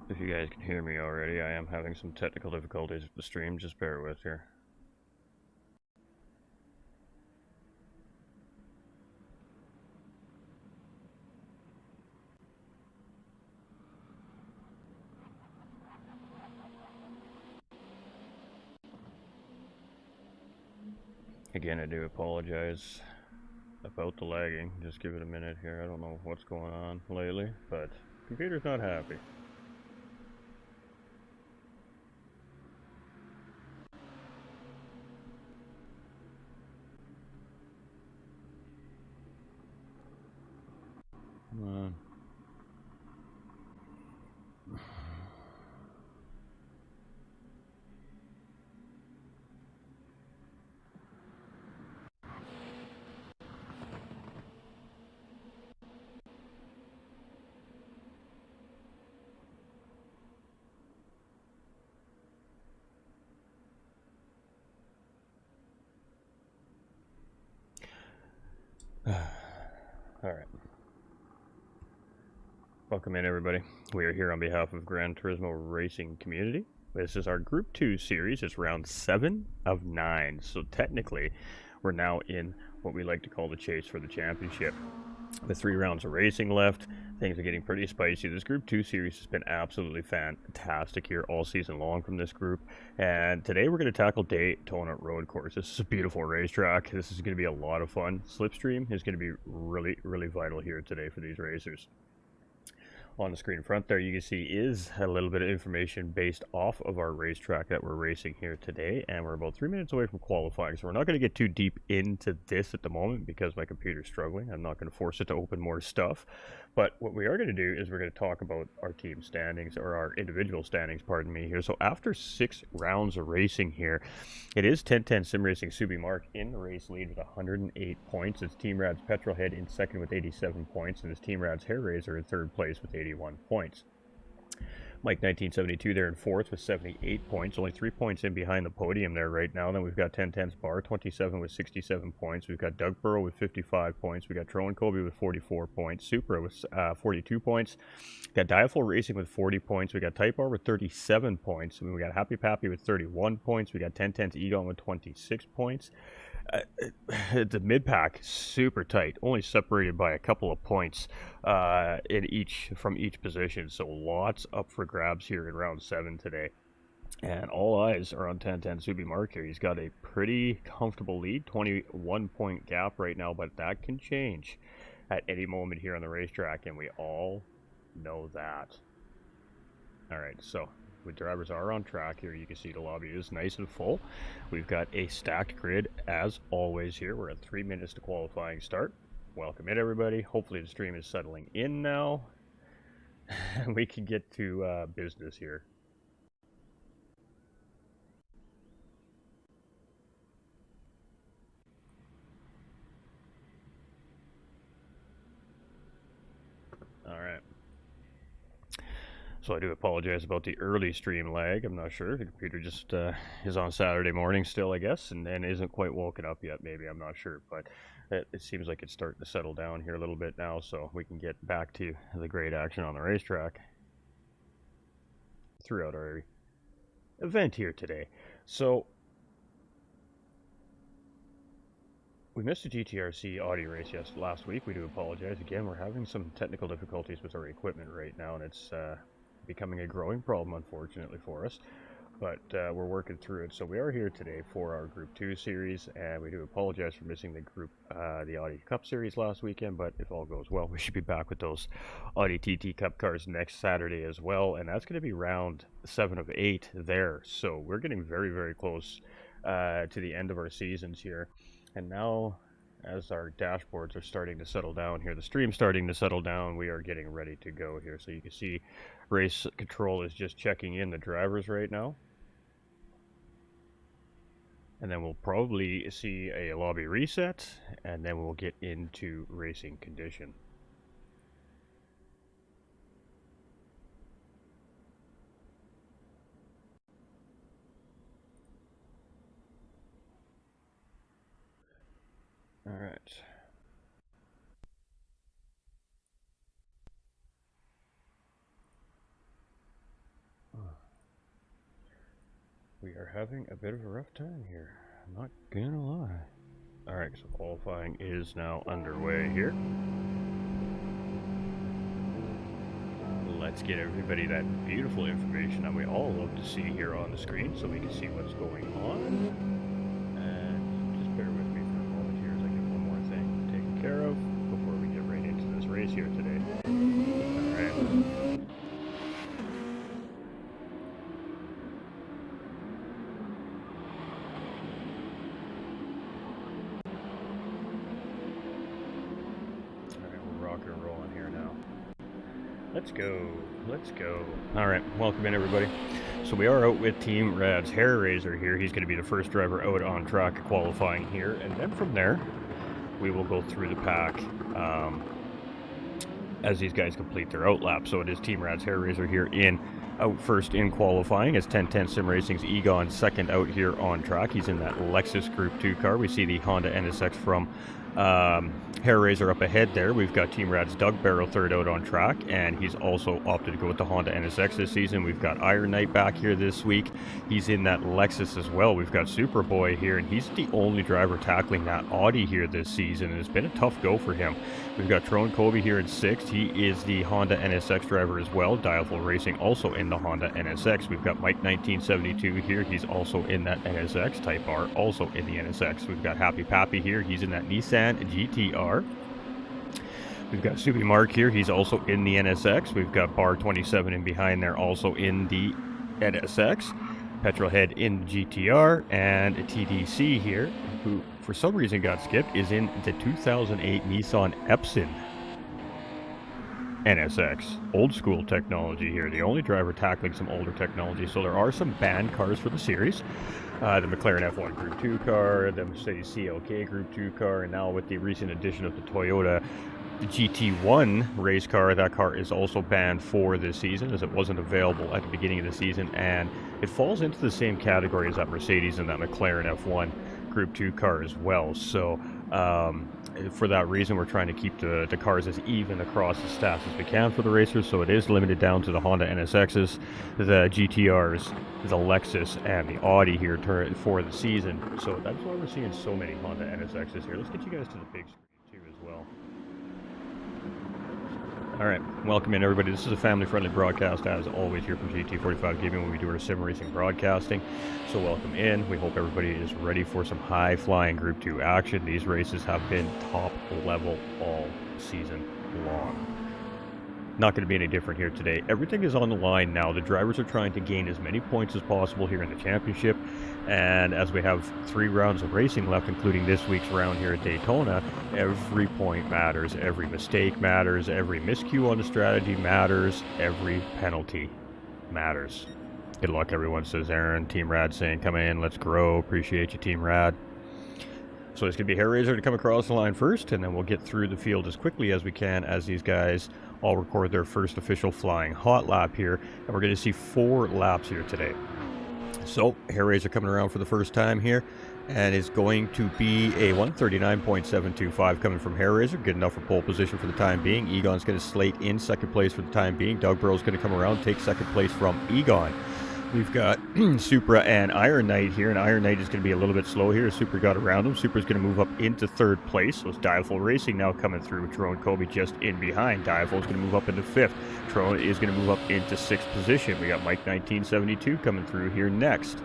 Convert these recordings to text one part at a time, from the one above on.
If you guys can hear me already, I am having some technical difficulties with the stream, just bear with here. Again, I do apologize. about the lagging. Just give it a minute here. I don't know what's going on lately, but computer's not happy. Come on. Alright. Welcome in, everybody. We are here on behalf of Gran Turismo Racing Community. This is our Group 2 series. It's round 7 of 9. So technically, we're now in what we like to call the chase for the championship. The 3 rounds of racing left. Things are getting pretty spicy. This Group 2 series has been absolutely fantastic here all season long from this group. And today we're going to tackle Daytona Road Course. This is a beautiful racetrack. This is going to be a lot of fun. Slipstream is going to be really vital here today for these racers. On the screen in front there, you can see is a little bit of information based off of our racetrack that we're racing here today, and we're about 3 minutes away from qualifying, so we're not going to get too deep into this at the moment because my computer's struggling. I'm not going to force it to open more stuff, but what we are going to do is we're going to talk about our team standings, or our individual standings, pardon me, here. So after 6 rounds of racing here, it is Ten Tenths Simracing Subi Mark in the race lead with 108 points. It's Team Rad's Petrolhead in second with 87 points, and it's Team Rad's Hair Razor in third place with 81 points. Mike 1972 there in fourth with 78 points, only 3 points in behind the podium there right now. Then we've got Ten Tenths Bar 27 with 67 points. We've got Doug Burrow with 55 points. We got Tro and Kobe with 44 points. Supra with 42 points. Got Diafull Racing with 40 points. We got Type R with 37 points. I mean, we got Happy Pappy with 31 points. We got Ten Tenths Egon with 26 points. The mid-pack super tight, only separated by a couple of points from each position, so lots up for grabs here in round 7 today, and all eyes are on Ten Tenths Subi Mark here. He's got a pretty comfortable lead, 21 point gap right now, but that can change at any moment here on the racetrack, and we all know that. Alright, so the drivers are on track here. You can see the lobby is nice and full. We've got a stacked grid as always here. We're at 3 minutes to qualifying start. Welcome in, everybody. Hopefully the stream is settling in now and we can get to business here. All right. So I do apologize about the early stream lag. I'm not sure. The computer just is on Saturday morning still, I guess, and isn't quite woken up yet, maybe. I'm not sure. But it seems like it's starting to settle down here a little bit now, so we can get back to the great action on the racetrack throughout our event here today. So we missed a GTRC Audi race last week. We do apologize. Again, we're having some technical difficulties with our equipment right now, and it's becoming a growing problem, unfortunately, for us. But we're working through it. So we are here today for our Group 2 series, and we do apologize for missing the Audi Cup series last weekend, but if all goes well, we should be back with those Audi TT Cup cars next Saturday as well, and that's going to be round 7 of 8 there. So we're getting very close to the end of our seasons here. And now, as our dashboards are starting to settle down here, the stream's starting to settle down, we are getting ready to go here. So you can see race control is just checking in the drivers right now. And then we'll probably see a lobby reset, and then we'll get into racing condition. All right. We are having a bit of a rough time here, I'm not gonna lie. Alright, so qualifying is now underway here. Let's get everybody that beautiful information that we all love to see here on the screen so we can see what's going on. And just bear with me for a moment here as I get one more thing taken race here today. Alright. We're rocking and rolling here now. Let's go. Let's go. Alright, welcome in everybody. So we are out with Team Rad's Hair Raiser here. He's going to be the first driver out on track qualifying here. And then from there, we will go through the pack as these guys complete their outlap. So it is Team Rad's Hair Raiser here out first in qualifying. As 10 Tenths Simracing's Egon second out here on track. He's in that Lexus Group 2 car. We see the Honda NSX from Hair Raiser up ahead there. We've got Team Rad's Doug Barrow third out on track, and he's also opted to go with the Honda NSX this season. We've got Iron Knight back here this week. He's in that Lexus as well. We've got Superboy here, and he's the only driver tackling that Audi here this season, and it's been a tough go for him. We've got Tron Kobe here in sixth. He is the Honda NSX driver as well. Dialful Racing also in the Honda NSX. We've got Mike 1972 here. He's also in that NSX. Type R also in the NSX. We've got Happy Pappy here. He's in that Nissan GTR. We've got Subi Mark here. He's also in the NSX. We've got Bar 27 in behind there, also in the NSX. Petrolhead in GTR, and TDC here, who for some reason got skipped, is in the 2008 Nissan Epson NSX. Old school technology here. The only driver tackling some older technology. So there are some banned cars for the series. The McLaren F1 Group 2 car, the Mercedes CLK Group 2 car, and now with the recent addition of the Toyota GT1 race car, that car is also banned for this season as it wasn't available at the beginning of the season, and it falls into the same category as that Mercedes and that McLaren F1 Group 2 car as well. So for that reason, we're trying to keep the cars as even across the stats as we can for the racers, so it is limited down to the Honda NSXs, the GTRs, the Lexus, and the Audi here for the season. So that's why we're seeing so many Honda NSXs here. Let's get you guys to the big screen too as well. Alright, welcome in everybody. This is a family-friendly broadcast, as always, here from GT45 Gaming when we do our sim racing broadcasting. So welcome in. We hope everybody is ready for some high-flying Group 2 action. These races have been top level all season long. Not going to be any different here today. Everything is on the line now. The drivers are trying to gain as many points as possible here in the championship, and as we have 3 rounds of racing left, including this week's round here at Daytona, every point matters, every mistake matters, every miscue on the strategy matters, every penalty matters. Good luck everyone, says Aaron. Team Rad saying come in, let's grow. Appreciate you, Team Rad. So it's going to be Hair Raiser to come across the line first, and then we'll get through the field as quickly as we can as these guys all record their first official flying hot lap here. And we're going to see 4 laps here today. So Hair Raiser coming around for the first time here, and is going to be a 139.725 coming from Hair Raiser. Good enough for pole position for the time being. Egon's going to slate in second place for the time being. Doug Barrow's going to come around, take second place from Egon. We've got Supra and Iron Knight here, and Iron Knight is going to be a little bit slow here. Supra got around him. Supra's going to move up into third place. So it's Dialful Racing now coming through. Tron Kobe just in behind. Dialful is going to move up into fifth. Tron is going to move up into sixth position. We got Mike 1972 coming through here next.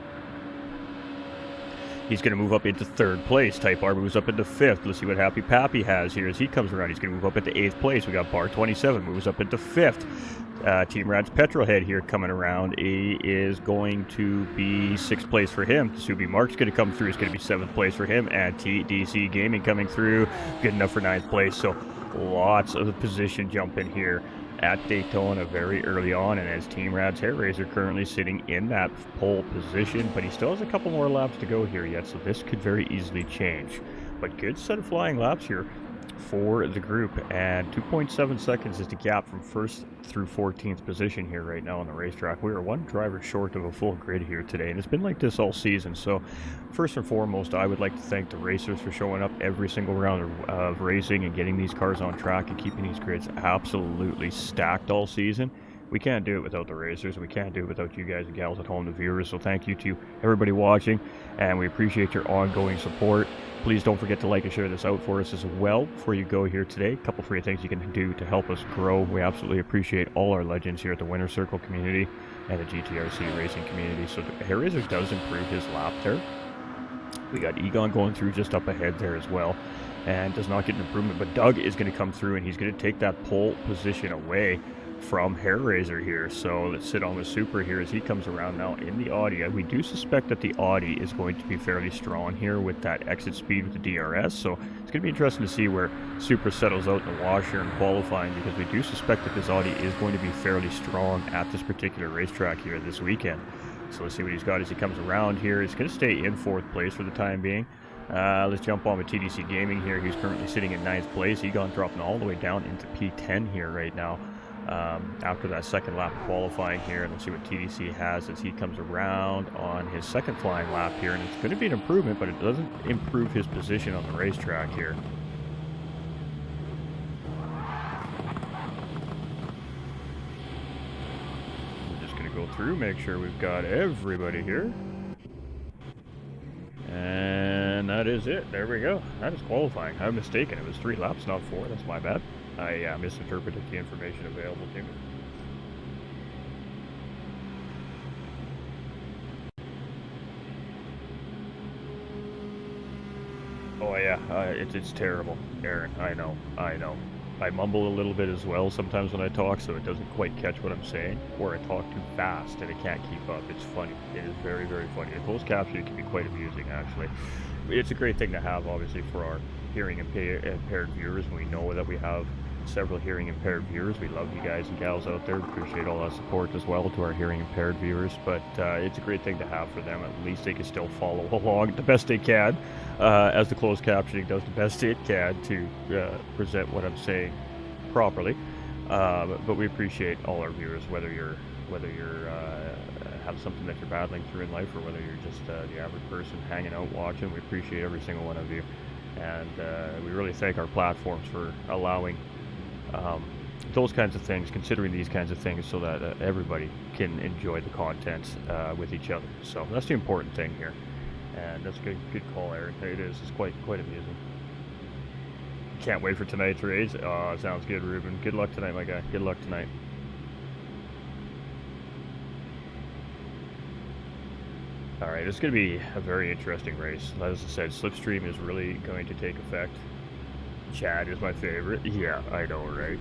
He's going to move up into third place. Type R moves up into fifth. Let's see what Happy Pappy has here as he comes around. He's going to move up into eighth place. We got Bar 27 moves up into fifth. Team Rad's Petrolhead here coming around. He is going to be sixth place for him. Subi Mark's going to come through. It's going to be seventh place for him. And TDC Gaming coming through. Good enough for ninth place. So lots of position jumping here at Daytona very early on, and as Team Rad's Hair Raiser currently sitting in that pole position, but he still has a couple more laps to go here yet, so this could very easily change. But good set of flying laps here for the group, and 2.7 seconds is the gap from first through 14th position here right now on the racetrack. We are one driver short of a full grid here today, and it's been like this all season. So first and foremost, I would like to thank the racers for showing up every single round of racing and getting these cars on track and keeping these grids absolutely stacked all season. We can't do it without the racers. We can't do it without you guys and gals at home, the viewers. So thank you to everybody watching, and we appreciate your ongoing support. Please don't forget to like and share this out for us as well before you go here today. A couple free things you can do to help us grow. We absolutely appreciate all our legends here at the Winner Circle community and the GTRC racing community. So the Hair Raiser does improve his lap there. We got Egon going through just up ahead there as well. and does not get an improvement. But Doug is going to come through, and he's going to take that pole position away from Hairraiser here. So let's sit on the Super here as he comes around now in the Audi. We do suspect that the Audi is going to be fairly strong here with that exit speed with the DRS. So it's going to be interesting to see where Super settles out in the wash here in qualifying, because we do suspect that this Audi is going to be fairly strong at this particular racetrack here this weekend. So let's see what he's got as he comes around here. He's going to stay in 4th place for the time being. Let's jump on with TTC Gaming here. He's currently sitting in 9th place. He got dropping all the way down into P10 here right now. After that second lap of qualifying here, and let's see what TDC has as he comes around on his second flying lap here, and it's going to be an improvement, but it doesn't improve his position on the racetrack here. We're just going to go through, make sure we've got everybody here. And that is it. There we go. That is qualifying. I'm mistaken. It was 3 laps, not 4. That's my bad. I misinterpreted the information available to me. Oh yeah, it's terrible, Aaron. I know. I mumble a little bit as well sometimes when I talk, so it doesn't quite catch what I'm saying, or I talk too fast and it can't keep up. It's funny. It is very, very funny. The closed captioning can be quite amusing, actually. It's a great thing to have, obviously, for our hearing impaired viewers, and we know that we have several hearing impaired viewers. We love you guys and gals out there. Appreciate all that support as well to our hearing impaired viewers, but it's a great thing to have for them. At least they can still follow along the best they can, as the closed captioning does the best it can to present what I'm saying properly. But we appreciate all our viewers, whether you're have something that you're battling through in life, or whether you're just the average person hanging out watching. We appreciate every single one of you, and we really thank our platforms for allowing those kinds of things, considering these kinds of things, so that everybody can enjoy the content with each other. So that's the important thing here, and that's a good call, Aaron. It is. It's quite amusing. Can't wait for tonight's race. Sounds good, Ruben. Good luck tonight, my guy. Good luck tonight. Alright, it's going to be a very interesting race. As I said, Slipstream is really going to take effect. Chad is my favorite. Yeah, I know, right?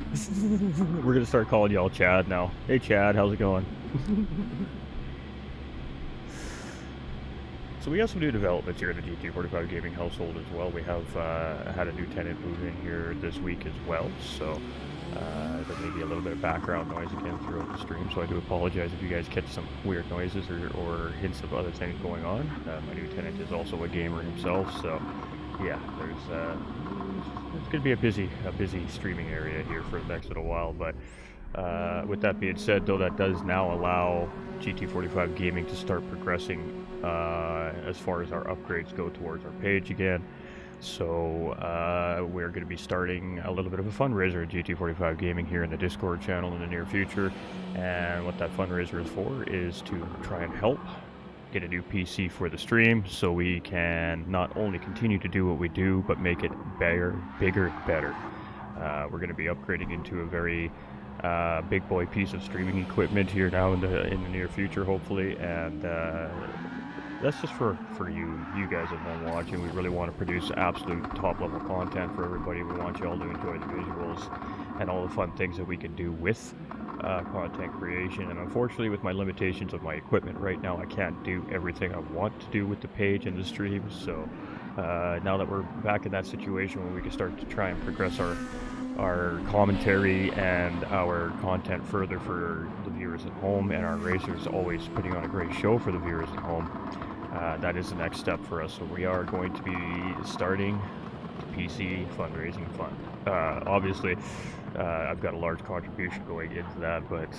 We're going to start calling y'all Chad now. Hey Chad, how's it going? So we got some new developments here in the GT45 Gaming household as well. We have had a new tenant move in here this week as well, so there may be a little bit of background noise again throughout the stream, so I do apologize if you guys catch some weird noises or hints of other things going on. My new tenant is also a gamer himself, so yeah, it's going to be a busy streaming area here for the next little while. But with that being said, though, that does now allow GT45 Gaming to start progressing as far as our upgrades go towards our page again. So we're going to be starting a little bit of a fundraiser at GT45 Gaming here in the Discord channel in the near future. And what that fundraiser is for is to try and help get a new PC for the stream, so we can not only continue to do what we do, but make it bigger, better. We're going to be upgrading into a very big boy piece of streaming equipment here now in the near future, hopefully, and that's just for you guys at home watching. We really want to produce absolute top level content for everybody. We want you all to enjoy the visuals and all the fun things that we can do with content creation. And unfortunately, with my limitations of my equipment right now, I can't do everything I want to do with the page and the stream. So now that we're back in that situation where we can start to try and progress our commentary and our content further for the viewers at home, and our racers always putting on a great show for the viewers at home, that is the next step for us. So we are going to be starting the PC fundraising fund. Obviously, I've got a large contribution going into that, but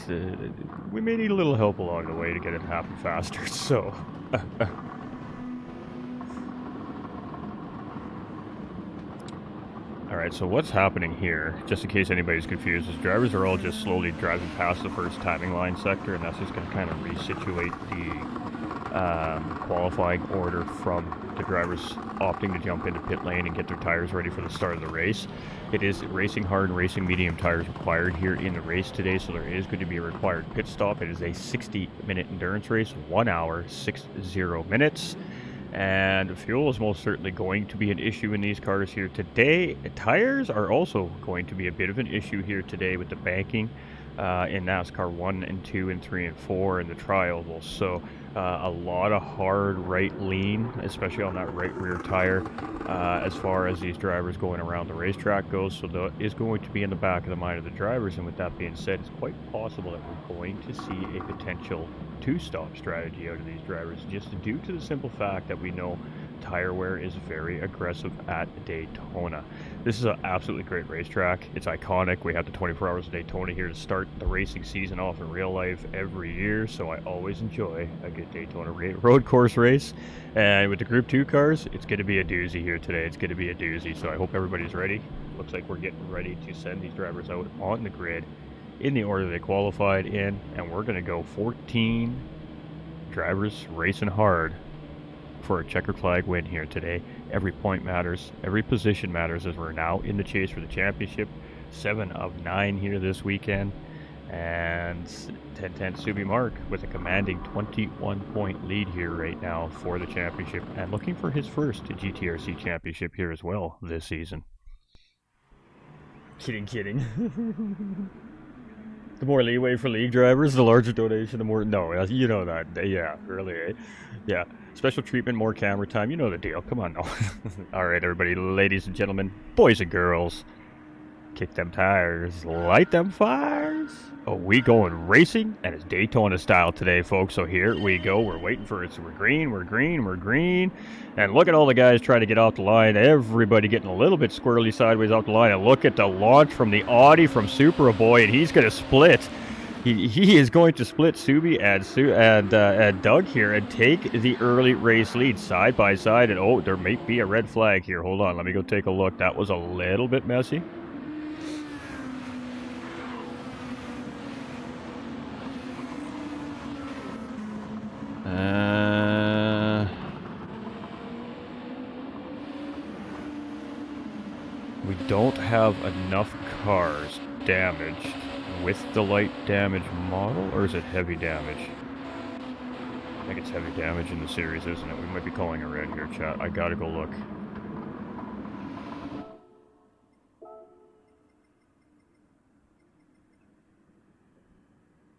we may need a little help along the way to get it to happen faster. So Alright, so what's happening here, just in case anybody's confused, is drivers are all just slowly driving past the first timing line sector, and that's just going to kind of resituate the qualifying order from the drivers opting to jump into pit lane and get their tires ready for the start of the race. It is racing hard and racing medium tires required here in the race today, so there is going to be a required pit stop. It is a 60-minute endurance race, 1 hour, 60 minutes. And fuel is most certainly going to be an issue in these cars here today. Tires are also going to be a bit of an issue here today with the banking in NASCAR 1 and 2 and 3 and 4 and the trials. So a lot of hard right lean, especially on that right rear tire, as far as these drivers going around the racetrack goes. So that is going to be in the back of the mind of the drivers. And with that being said, it's quite possible that we're going to see a potential two-stop strategy out of these drivers, just due to the simple fact that we know tire wear is very aggressive at Daytona. This is an absolutely great racetrack. It's iconic. We have the 24 Hours of Daytona here to start the racing season off in real life every year, so I always enjoy a good Daytona road course race. And with the Group 2 cars, it's going to be a doozy here today. It's going to be a doozy, so I hope everybody's ready. Looks like we're getting ready to send these drivers out on the grid in the order they qualified in, and we're going to go 14 drivers racing hard for a checkered flag win here today. Every point matters, every position matters, as we're now in the chase for the championship. 7 of 9 here this weekend, and Ten Tenths Subi Mark with a commanding 21-point lead here right now for the championship, and looking for his first GTRC championship here as well this season. Kidding. The more leeway for league drivers, the larger donation, the more... No, you know that. Yeah, really, eh? Yeah. Special treatment, more camera time. You know the deal. Come on now. All right, everybody, ladies and gentlemen, boys and girls, kick them tires, light them fires. Oh, we going racing, and it's Daytona style today, folks. So here we go. We're waiting for it. So we're green. And look at all the guys trying to get off the line. Everybody getting a little bit squirrely sideways off the line. And look at the launch from the Audi from Superboy, and he's going to split. He is going to split Subi and Doug here and take the early race lead side by side. And oh, there may be a red flag here. Hold on, let me go take a look. That was a little bit messy. We don't have enough cars damaged with the light damage model, or is it heavy damage? I think it's heavy damage in the series, isn't it? We might be calling it red here, chat. I gotta go look.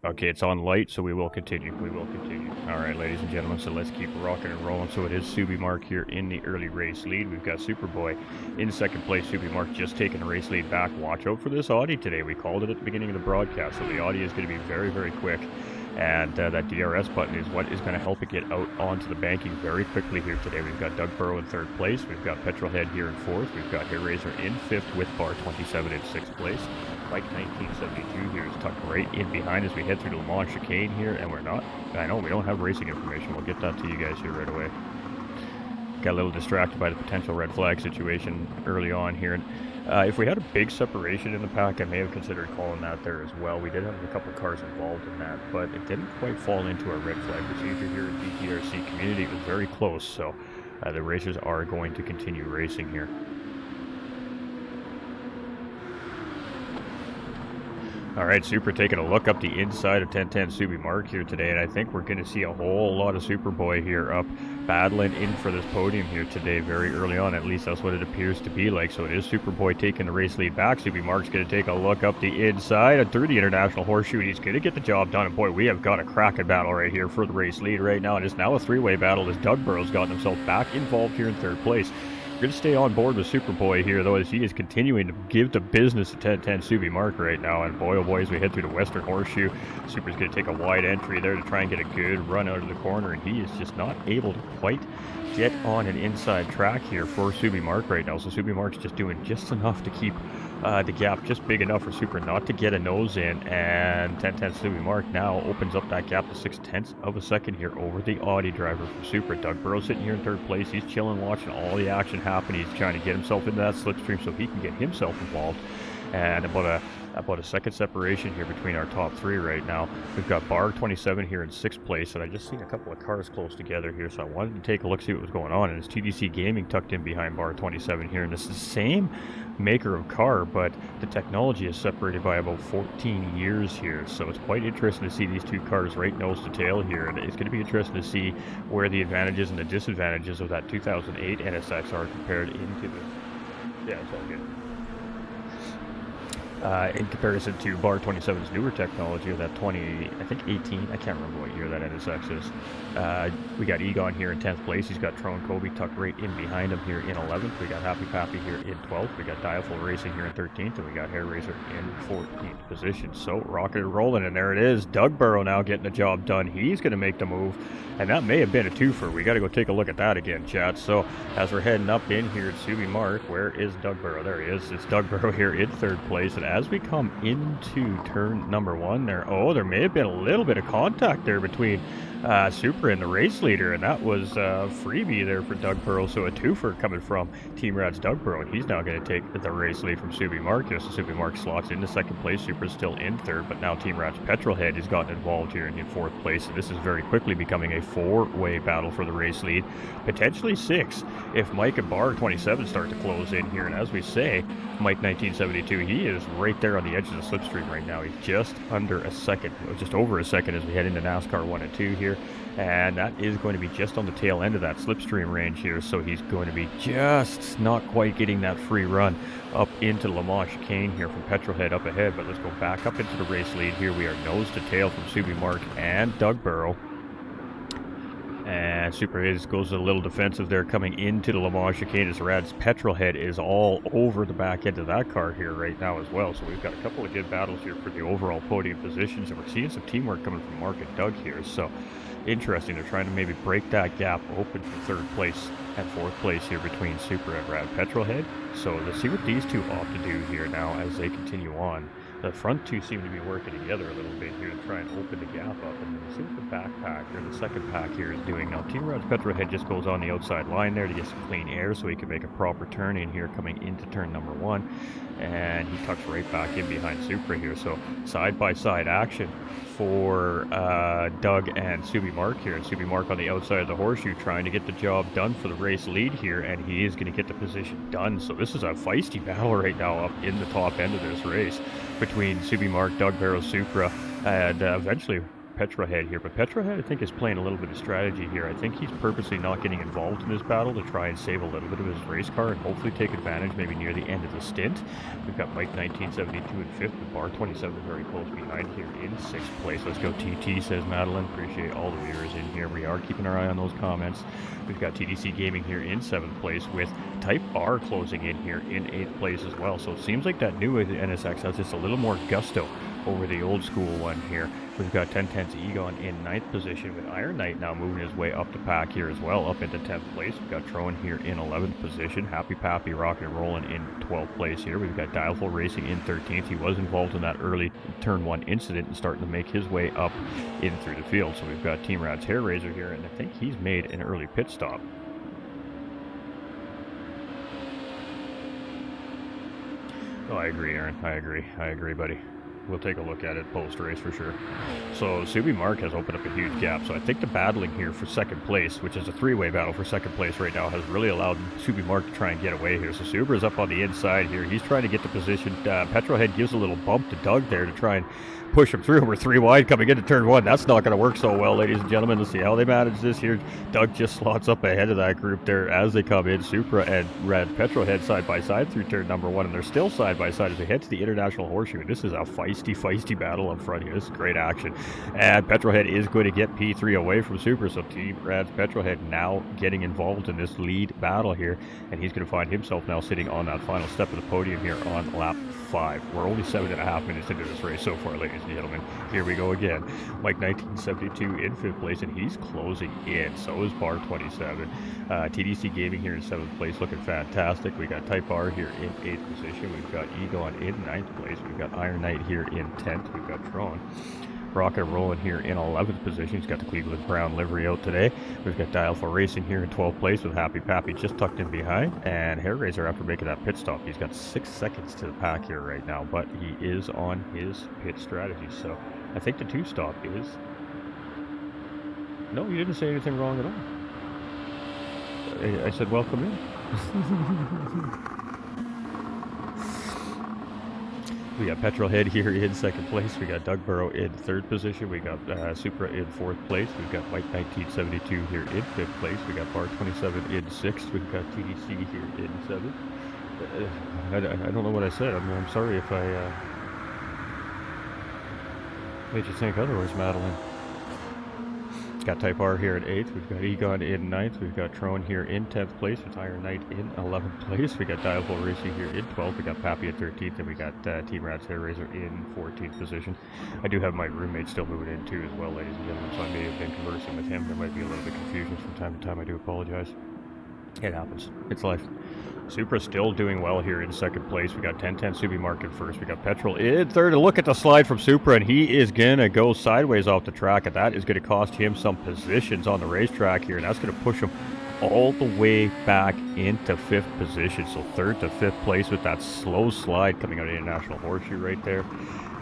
Okay, it's on light, so we will continue. All right, ladies and gentlemen, so let's keep rocking and rolling. So it is Subi Mark here in the early race lead. We've got Superboy in second place. Subi Mark just taking the race lead back. Watch out for this Audi today. We called it at the beginning of the broadcast, so the Audi is going to be very, very quick. And that DRS button is what is going to help it get out onto the banking very quickly here today. We've got Doug Burrow in third place. We've got Petrolhead here in fourth. We've got Hair Razor in fifth with Bar 27 in sixth place. Mike 1972 here is tucked right in behind as we head through the Le Mans chicane here, and we're not... I know, we don't have racing information. We'll get that to you guys here right away. Got a little distracted by the potential red flag situation early on here. And if we had a big separation in the pack, I may have considered calling that there as well. We did have a couple cars involved in that, but it didn't quite fall into our red flag procedure here at GTRC Community. It was very close, so the racers are going to continue racing here. All right, Super taking a look up the inside of 1010 Subi Mark here today, and I think we're going to see a whole lot of Superboy here up battling in for this podium here today very early on. At least that's what it appears to be like. So it is Superboy taking the race lead back. Subi Mark's going to take a look up the inside and through the International Horseshoe, and he's going to get the job done. And boy, we have got a cracking battle right here for the race lead right now, and it's now a three-way battle as Doug Burrow's gotten himself back involved here in third place. We're going to stay on board with Superboy here, though, as he is continuing to give the business to 1010 Subi Mark right now. And boy, oh boy, as we head through the Western Horseshoe, Super's going to take a wide entry there to try and get a good run out of the corner, and he is just not able to quite get on an inside track here for Subi Mark right now. So Subi Mark's just doing just enough to keep the gap just big enough for Super not to get a nose in, and 1010 Subi Mark now opens up that gap to 0.6 of a second here over the Audi driver from Super. Doug Burrow sitting here in third place. He's chilling, watching all the action happen. He's trying to get himself into that slipstream so he can get himself involved. And about about a second separation here between our top three right now. We've got Bar 27 here in 6th place, and I just seen a couple of cars close together here, so I wanted to take a look, see what was going on. And it's TDC Gaming tucked in behind Bar 27 here, and it's the same maker of car, but the technology is separated by about 14 years here, so it's quite interesting to see these two cars right nose to tail here, and it's going to be interesting to see where the advantages and the disadvantages of that 2008 NSX are compared into the... Yeah, it's all good. In comparison to Bar 27's newer technology, or that 18, I can't remember what year that NSX is. We got Egon here in 10th place. He's got Tron Kobe tucked right in behind him here in 11th. We got Happy Pappy here in 12th. We got Dialful Racing here in 13th, and we got Hair Racer in 14th position. So rocking and rolling, and there it is. Doug Burrow now getting the job done. He's going to make the move, and that may have been a twofer. We got to go take a look at that again, chat. So as we're heading up in here at Subi Mark, where is Doug Burrow? There he is. It's Doug Burrow here in 3rd place, and as we come into turn number 1 there may have been a little bit of contact there between Supra and the race leader, and that was freebie there for Doug Burrow. So a twofer coming from Team Rad's Doug Burrow, and he's now going to take the race lead from Subi Mark here. So Subi Mark slots into 2nd place. Supra's still in 3rd, but now Team Rad's Petrolhead has gotten involved here in 4th place, and this is very quickly becoming a 4-way battle for the race lead, potentially 6 if Mike and Bar 27 start to close in here. And as we say, Mike 1972, he is right there on the edge of the slipstream right now. He's just under a second, just over a second as we head into NASCAR 1 and 2 here, and that is going to be just on the tail end of that slipstream range here, so he's going to be just not quite getting that free run up into Le Mans chicane here from Petrolhead up ahead. But let's go back up into the race lead here. We are nose to tail from Subi Mark and Doug Burrow. And Super His goes a little defensive there coming into the Le Mans chicane, as Rad's Petrolhead is all over the back end of that car here right now as well. So we've got a couple of good battles here for the overall podium positions, and we're seeing some teamwork coming from Mark and Doug here. So interesting. They're trying to maybe break that gap open for 3rd place and 4th place here between Super and Rad Petrolhead. So let's see what these two opt to do here now as they continue on. The front two seem to be working together a little bit here to try and open the gap up, and then see what the back pack, or the second pack here, is doing. Now Team Rad's Petrolhead just goes on the outside line there to get some clean air so he can make a proper turn in here coming into turn number 1, and he tucks right back in behind Supra here. So side-by-side action for Doug and Subi Mark here, and Subi Mark on the outside of the horseshoe trying to get the job done for the race lead here, and he is going to get the position done. So this is a feisty battle right now up in the top end of this race between Subi Mark, Doug Barrow, Supra, and eventually Petrolhead here. But Petrolhead, I think, is playing a little bit of strategy here. I think he's purposely not getting involved in this battle to try and save a little bit of his race car and hopefully take advantage maybe near the end of the stint. We've got Mike 1972 in 5th, with Bar 27 very close behind here in 6th place. Let's go TT, says Madeline. Appreciate all the viewers in here. We are keeping our eye on those comments. We've got TDC Gaming here in 7th place, with Type R closing in here in 8th place as well. So it seems like that new NSX has just a little more gusto over the old school one here. We've got Ten Tenths Egon in 9th position, with Iron Knight now moving his way up the pack here as well, up into 10th place. We've got Tron here in 11th position. Happy Pappy rocking and rolling in 12th place here. We've got Dialful Racing in 13th. He was involved in that early turn 1 incident and starting to make his way up in through the field. So we've got Team Rad's Hair Razor here, and I think he's made an early pit stop. Oh, I agree, Aaron. I agree, buddy. We'll take a look at it post-race for sure. So Subi Mark has opened up a huge gap. So I think the battling here for 2nd place, which is a 3-way battle for 2nd place right now, has really allowed Subi Mark to try and get away here. So Subaru's up on the inside here. He's trying to get the position. Petrolhead gives a little bump to Doug there to try and push him through. We're 3 wide coming into turn 1. That's not going to work so well, ladies and gentlemen. Let's see how they manage this here. Doug just slots up ahead of that group there as they come in. Supra and Red Petrolhead side by side through turn number 1, and they're still side by side as they head to the International Horseshoe. This is a feisty battle up front here. This is great action. And Petrolhead is going to get P3 away from Supra, so Team Rad's Petrolhead now getting involved in this lead battle here, and he's going to find himself now sitting on that final step of the podium here on lap 5. We're only 7.5 minutes into this race so far, ladies and gentlemen. Here we go again. Mike 1972 in 5th place, and he's closing in. So is Bar 27. TDC Gaming here in 7th place, looking fantastic. We got Type R here in 8th position. We've got Egon in 9th place. We've got Iron Knight here in 10th. We've got Tron Rocket rolling here in 11th position. He's got the Cleveland Brown livery out today. We've got Dial4 Racing here in 12th place with Happy Pappy just tucked in behind. And Hair Razor after making that pit stop. He's got 6 seconds to the pack here right now, but he is on his pit strategy. So I think the 2 stop is... No, you didn't say anything wrong at all. I said welcome in. We got Petrolhead here in 2nd place. We got Doug Burrow in 3rd position. We got Supra in 4th place. We've got Mike 1972 here in 5th place. We got Bar 27 in 6th. We've got TDC here in 7th. I don't know what I said. I'm sorry if I made you think otherwise, Madeline. Got Type R here at 8th. We've got Egon in 9th. We've got Trone here in 10th place with Iron Knight in 11th place. We got Dial4 Racing here in 12th. We got Pappy at 13th. And we got Team Rat's Hair Razor in 14th position. I do have my roommate still moving in too as well, ladies and gentlemen. So I may have been conversing with him. There might be a little bit of confusion from time to time. I do apologize. It happens. It's life. Supra still doing well here in 2nd place. We got Ten Tenths Simracing in 1st. We got Petrol in 3rd. Look at the slide from Supra, and he is going to go sideways off the track, and that is going to cost him some positions on the racetrack here, and that's going to push him all the way back into 5th position. So 3rd to 5th place with that slow slide coming out of the International Horseshoe right there.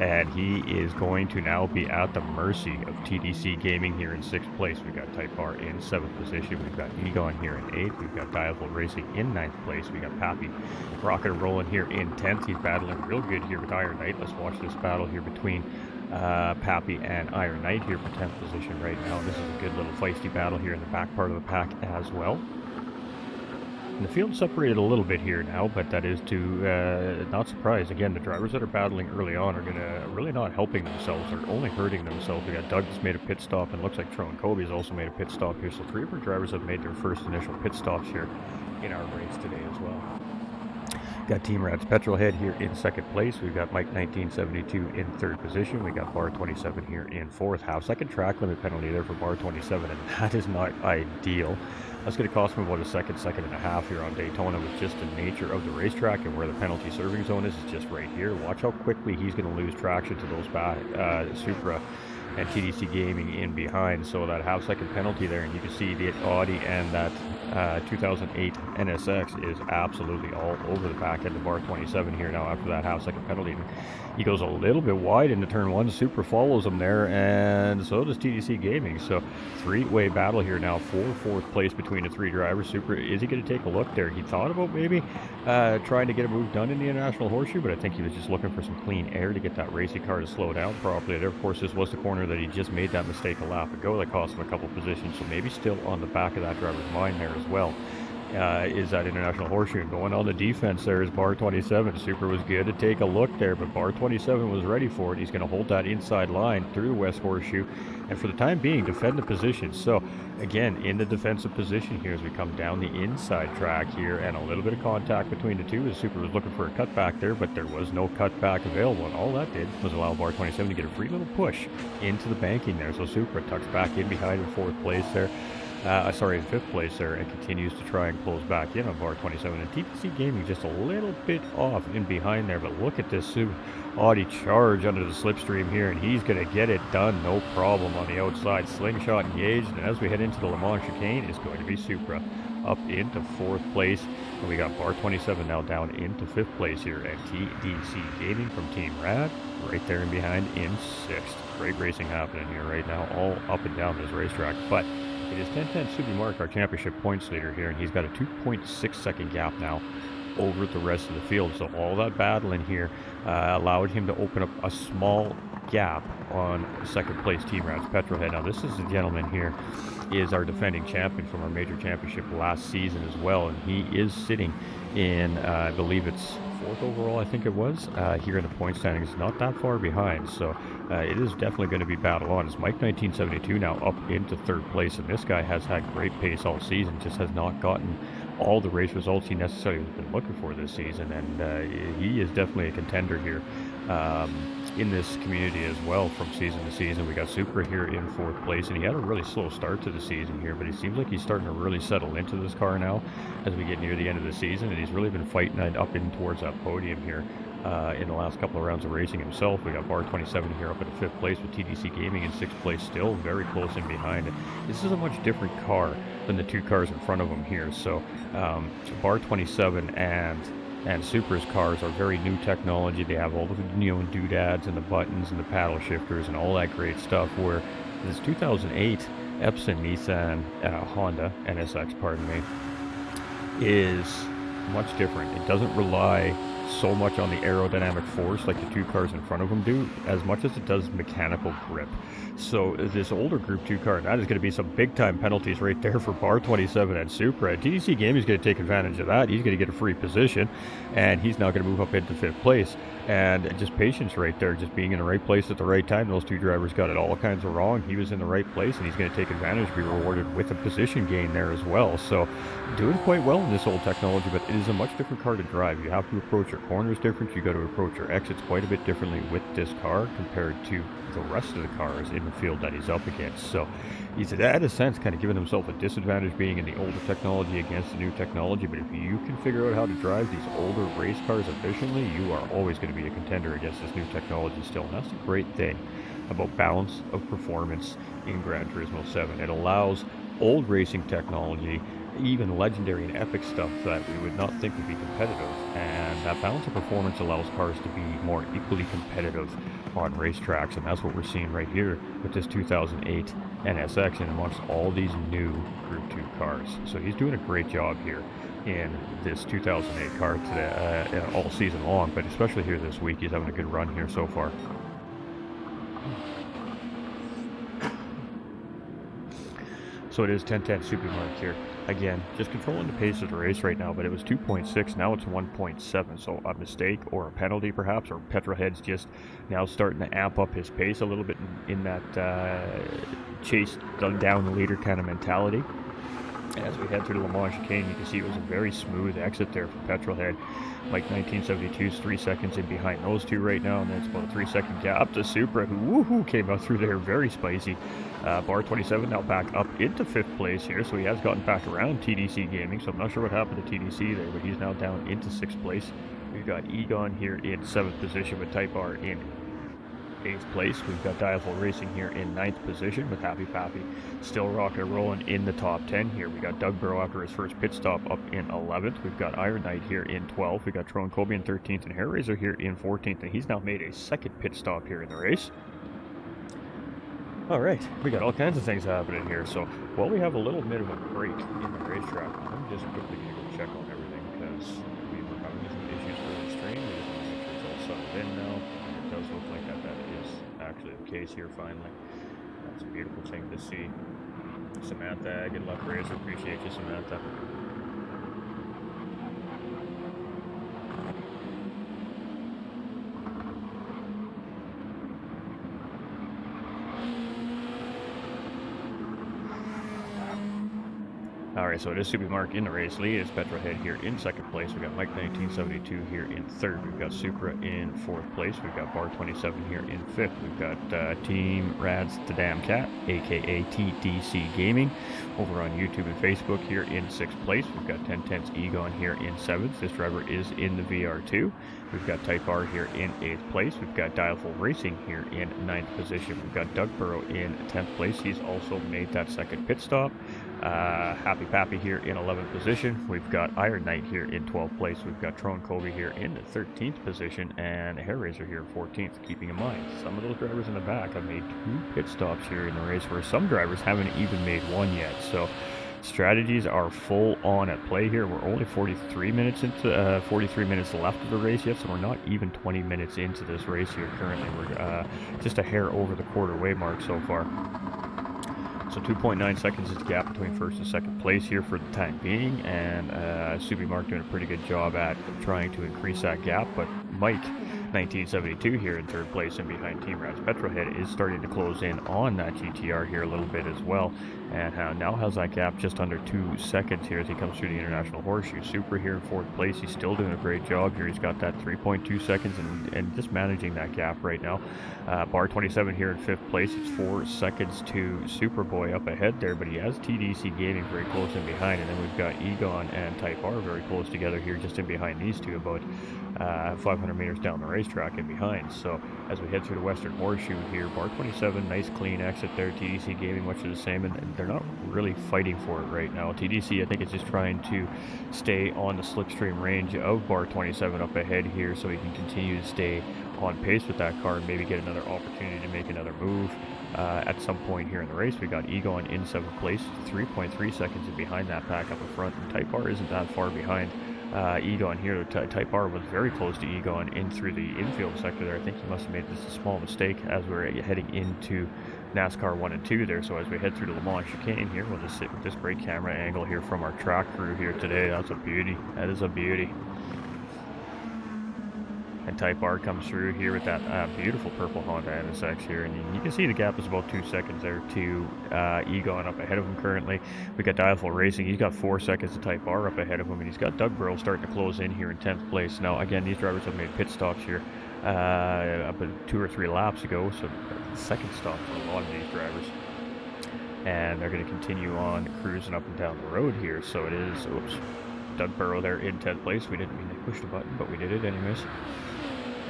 And he is going to now be at the mercy of TDC Gaming here in 6th place. We've got Type R in 7th position. We've got Egon here in 8th. We've got Dial4 Racing in 9th place. We got Pappy Rocket rolling here in 10th. He's battling real good here with Iron Knight. Let's watch this battle here between Pappy and Iron Knight here for 10th position right now. This is a good little feisty battle here in the back part of the pack as well. And the field separated a little bit here now, but that is to not surprise. Again, the drivers that are battling early on are going to really not helping themselves. They're only hurting themselves. We got Doug that's made a pit stop, and looks like Tron Kobe's also made a pit stop here. So 3 of our drivers have made their first initial pit stops here in our race today as well. Got Team Rat's Petrolhead here in 2nd place. We've got Mike 1972 in 3rd position. We got Bar 27 here in 4th. Half-second track limit penalty there for Bar 27, and that is not ideal. That's going to cost him about a second and a half here on Daytona with just the nature of the racetrack, and where the penalty serving zone is just right here. Watch how quickly he's going to lose traction to those Supra and TDC Gaming in behind. So that half-second penalty there, and you can see the Audi and that 2008 NSX is absolutely all over the back end of Bar 27 here now after that half-second penalty. He goes a little bit wide into turn 1. Supra follows him there, and so does TDC Gaming. So 3-way battle here now for 4th place between the 3 drivers. Supra, is he going to take a look there? He thought about maybe trying to get a move done in the International Horseshoe, but I think he was just looking for some clean air to get that racing car to slow down properly. There, of course, this was the corner that he just made that mistake a lap ago that cost him a couple positions, so maybe still on the back of that driver's mind there as well. Is that International Horseshoe. Going on the defense there is Bar 27. Supra was good to take a look there, but Bar 27 was ready for it. He's going to hold that inside line through the West Horseshoe, and for the time being, defend the position. So, again, in the defensive position here as we come down the inside track here, and a little bit of contact between the two as Supra was looking for a cutback there, but there was no cutback available, and all that did was allow Bar 27 to get a free little push into the banking there. So Supra tucks back in behind in 4th place there. In 5th place there, and continues to try and close back in on Bar 27. And TDC Gaming just a little bit off in behind there, but look at this Audi charge under the slipstream here, and he's going to get it done, no problem on the outside. Slingshot engaged, and as we head into the Le Mans chicane, is going to be Supra up into 4th place. And we got Bar 27 now down into 5th place here, and TDC Gaming from Team Rad right there in behind in 6th. Great racing happening here right now, all up and down this racetrack, but it is Ten Tenths Simracing, our championship points leader here, and he's got a 2.6 second gap now over the rest of the field. So all that battle in here allowed him to open up a small gap on 2nd place Team Rat's Petrolhead. Now this is the gentleman here, is our defending champion from our major championship last season as well, and he is sitting in, I believe it's 4th overall, I think it was, here in the point standings, not that far behind. So it is definitely going to be battle on. It's Mike 1972 now up into 3rd place, and this guy has had great pace all season, just has not gotten all the race results he necessarily has been looking for this season, and he is definitely a contender here in this community as well from season to season. We got Supra here in 4th place, and he had a really slow start to the season here, but he seems like he's starting to really settle into this car now as we get near the end of the season, and he's really been fighting up in towards that podium here in the last couple of rounds of racing himself. We got Bar 27 here up at 5th place with TTC Gaming in 6th place, still very close in behind. This is a much different car than the two cars in front of him here. So Bar 27 and Supra's cars are very new technology. They have all the doodads and the buttons and the paddle shifters and all that great stuff, where this 2008 Epson Nissan Honda NSX, pardon me, is much different. It doesn't rely so much on the aerodynamic force like the two cars in front of them do, as much as it does mechanical grip. So this older Group 2 car, that is going to be some big time penalties right there for Bar 27 and Supra. TDC Gaming is going to take advantage of that. He's going to get a free position, and he's now going to move up into 5th place. And just patience right there, just being in the right place at the right time. Those two drivers got it all kinds of wrong. He was in the right place, and he's going to take advantage, be rewarded with a position gain there as well. So doing quite well in this old technology, but it is a much different car to drive. You have to approach your corners different. You got to approach your exits quite a bit differently with this car compared to the rest of the cars in the field that he's up against. So he's, in a sense, kind of giving himself a disadvantage being in the older technology against the new technology. But if you can figure out how to drive these older race cars efficiently, you are always going to be a contender against this new technology still. And that's the great thing about balance of performance in Gran Turismo 7. It allows old racing technology, even legendary and epic stuff that we would not think would be competitive, and that balance of performance allows cars to be more equally competitive on racetracks, and that's what we're seeing right here with this 2008 NSX and amongst all these new Group 2 cars. So he's doing a great job here in this 2008 car today, all season long, but especially here this week. He's having a good run here so far. So it is Ten Tenths Simracing here. Again, just controlling the pace of the race right now, but it was 2.6, now it's 1.7, so a mistake or a penalty perhaps, or Petrolhead's just now starting to amp up his pace a little bit in that chase down the leader kind of mentality. As we head through the Le Mans chicane, you can see it was a very smooth exit there for Petrolhead. Mike 1972 is 3 seconds in behind those two right now, and then it's about a 3-second gap to Supra, who came out through there very spicy. Bar 27 now back up into 5th place here, so he has gotten back around TDC Gaming, so I'm not sure what happened to TDC there, but he's now down into 6th place. We've got Egon here in 7th position with Type R in 8th place. We've got Dialful Racing here in 9th position with Happy Pappy still rocking and rolling in the top 10 here. We got Doug Burrow after his first pit stop up in 11th. We've got Iron Knight here in 12th. We've got Tron Kobe in 13th and Hair Razor here in 14th, and he's now made a second pit stop here in the race. Alright, we got all kinds of things happening here. So while we have a little bit of a break in the racetrack, I'm just quickly going to go check on everything because we were having some issues with the stream. We just want to make sure it's all settled in now. It does look like that is actually the case here finally. That's a beautiful thing to see. Samantha, good luck, Razor. Appreciate you, Samantha. Alright, so it is Supermark in the race lead. It's Petrolhead here in 2nd place. We've got Mike 1972 here in 3rd. We've got Supra in 4th place. We've got Bar 27 here in 5th. We've got Team Rad's the Damn Cat, aka TDC Gaming, over on YouTube and Facebook here in 6th place. We've got Ten Tenths Egon here in 7th. This driver is in the GR2. We've got Type R here in 8th place. We've got Dialful Racing here in 9th position. We've got Doug Burrow in 10th place. He's also made that second pit stop. Happy Pappy here in 11th position. We've got Iron Knight here in 12th place. We've got Tron Kobe here in the 13th position, and Hair Razor here in 14th. Keeping in mind, some of those drivers in the back have made 2 pit stops here in the race, where some drivers haven't even made 1 yet. So strategies are full on at play here. We're only 43 minutes left of the race yet, so we're not even 20 minutes into this race here currently. We're just a hair over the quarter-way mark so far. So 2.9 seconds is the gap between 1st and 2nd place here for the time being, and Subimark doing a pretty good job at trying to increase that gap, but Mike 1972 here in 3rd place and behind Team Rat's Petrolhead is starting to close in on that GTR here a little bit as well, and now has that gap just under 2 seconds here as he comes through the International Horseshoe. Super here in 4th place. He's still doing a great job here. He's got that 3.2 seconds and just managing that gap right now. Bar 27 here in 5th place. It's 4 seconds to Superboy up ahead there, but he has TDC Gaming very close in behind, and then we've got Egon and Type R very close together here just in behind these two, about 500 meters down the racetrack and behind. So as we head through the Western Horseshoe here, bar 27, nice clean exit there. TDC Gaming much of the same, and they're not really fighting for it right now. TDC, I think, is just trying to stay on the slipstream range of bar 27 up ahead here, so he can continue to stay on pace with that car and maybe get another opportunity to make another move. At some point here in the race, we got Egon in 7th place, 3.3 seconds behind that pack up in front, and Type R isn't that far behind Egon here. Type R was very close to Egon in through the infield sector there. I think he must have made just a small mistake as we're heading into NASCAR 1 and 2 there. So as we head through the Le Mans chicane here, we'll just sit with this great camera angle here from our track crew here today. That's a beauty. That is a beauty. And Type R comes through here with that beautiful purple Honda NSX here, and you can see the gap is about 2 seconds there to Egon up ahead of him currently. We got Dialful Racing, he's got 4 seconds to Type R up ahead of him, and he's got Doug Burrow starting to close in here in 10th place. Now again, these drivers have made pit stops here about 2 or 3 laps ago, so the second stop for a lot of these drivers. And they're going to continue on cruising up and down the road here, so it is, oops, Doug Burrow there in 10th place. We didn't mean to push the button, but we did it anyways.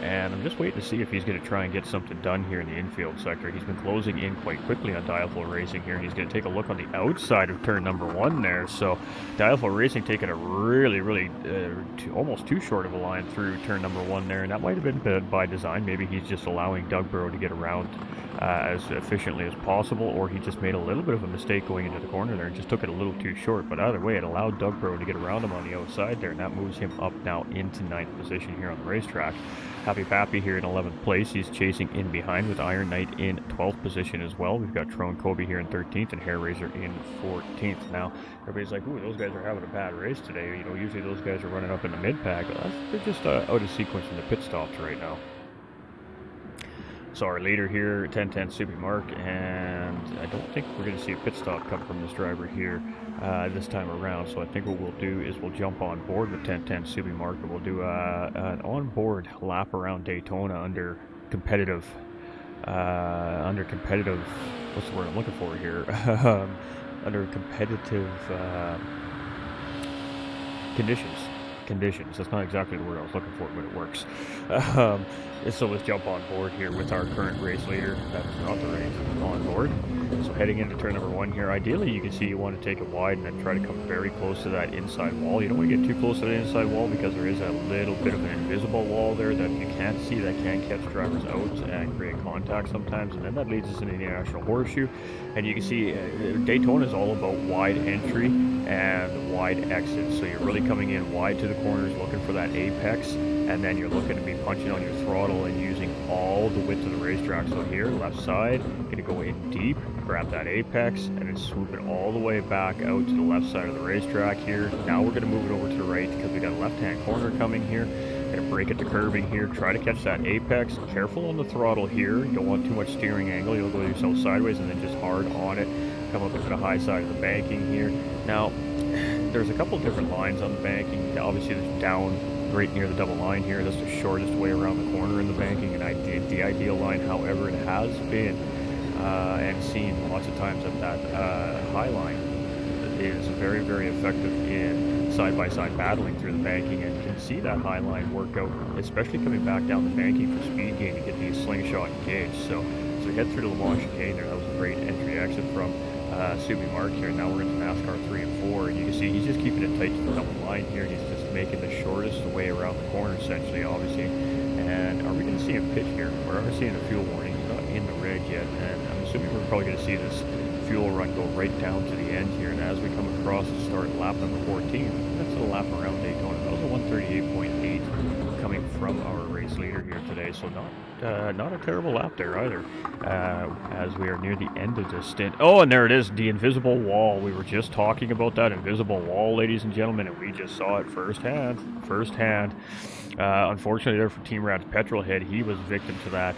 And I'm just waiting to see if he's going to try and get something done here in the infield sector. He's been closing in quite quickly on Dialful Racing here, and he's going to take a look on the outside of turn number 1 there. So Dialful Racing taking a really almost too short of a line through turn number 1 there, and that might have been by design. Maybe he's just allowing Doug Burrow to get around as efficiently as possible, or he just made a little bit of a mistake going into the corner there and just took it a little too short. But either way, it allowed Doug Burrow to get around him on the outside there, and that moves him up now into 9th position here on the racetrack. Happy Pappy here in 11th place. He's chasing in behind with Iron Knight in 12th position as well. We've got Trone Kobe here in 13th and Hair Razor in 14th. Now, everybody's like, ooh, those guys are having a bad race today. You know, usually those guys are running up in the mid-pack. They're just out of sequence in the pit stops right now. So our leader here, Ten Tenths Simracing, and I don't think we're going to see a pit stop come from this driver here this time around. So I think what we'll do is we'll jump on board with Ten Tenths Simracing. We'll do an on-board lap around Daytona under competitive, what's the word I'm looking for here? Under competitive conditions. That's not exactly the word I was looking for, but it works. So let's jump on board here with our current race leader. That is not the race on board. So heading into turn number 1 here, ideally you can see you want to take it wide and then try to come very close to that inside wall. You don't want to get too close to the inside wall because there is a little bit of an invisible wall there that you can't see that can catch drivers out and create contact sometimes, and then that leads us into the National Horseshoe. And you can see Daytona is all about wide entry and wide exit. So you're really coming in wide to the corners looking for that apex, and then you're looking to be punching on your throttle and using all the width of the racetrack. So here, left side, going to go in deep, grab that apex, and then swoop it all the way back out to the left side of the racetrack here. Now we're going to move it over to the right because we got a left-hand corner coming here. Going to break it to curbing here, try to catch that apex. Careful on the throttle here. You don't want too much steering angle. You'll go yourself sideways and then just hard on it. Come up into the high side of the banking here. Now, there's a couple different lines on the banking. Obviously, there's down right near the double line here. That's the shortest way around the corner in the banking, and the ideal line, however, it has been and seen lots of times that high line is very effective in side-by-side battling through the banking, and you can see that high line work out, especially coming back down the banking for speed gain to get these slingshot engaged. So we head through the Le Mans chicane there. That was a great entry exit from Subi Mark here. Now we're into NASCAR 3 and 4, and you can see he's just keeping it tight to the double line here. He's just making the shortest way around the corner, essentially, obviously. And are we going to see him pit here? We're already seeing a fuel warning. He's not in the red yet, and I'm assuming we're probably going to see this fuel run go right down to the end here. And as we come across and start lap number 14, that's a lap around Daytona. That was a 138.8 coming from our race leader here today, so not a terrible lap there either, as we are near the end of this stint. Oh, and there it is, the invisible wall. We were just talking about that invisible wall, ladies and gentlemen, and we just saw it firsthand. Unfortunately there for Team Rad's Petrolhead, he was victim to that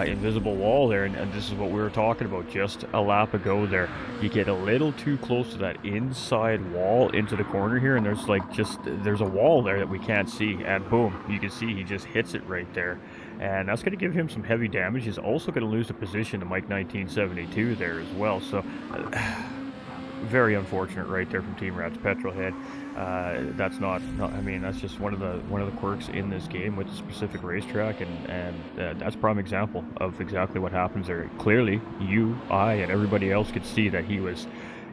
invisible wall there, and this is what we were talking about just a lap ago there. You get a little too close to that inside wall into the corner here, and there's a wall there that we can't see, and boom, you can see he just hits it right there, and that's going to give him some heavy damage. He's also going to lose a position to Mike 1972 there as well. So very unfortunate right there from Team Rat's Petrolhead. That's not, I mean, that's just one of the quirks in this game with the specific racetrack, and that's a prime example of exactly what happens there. Clearly, you, I, and everybody else could see that he was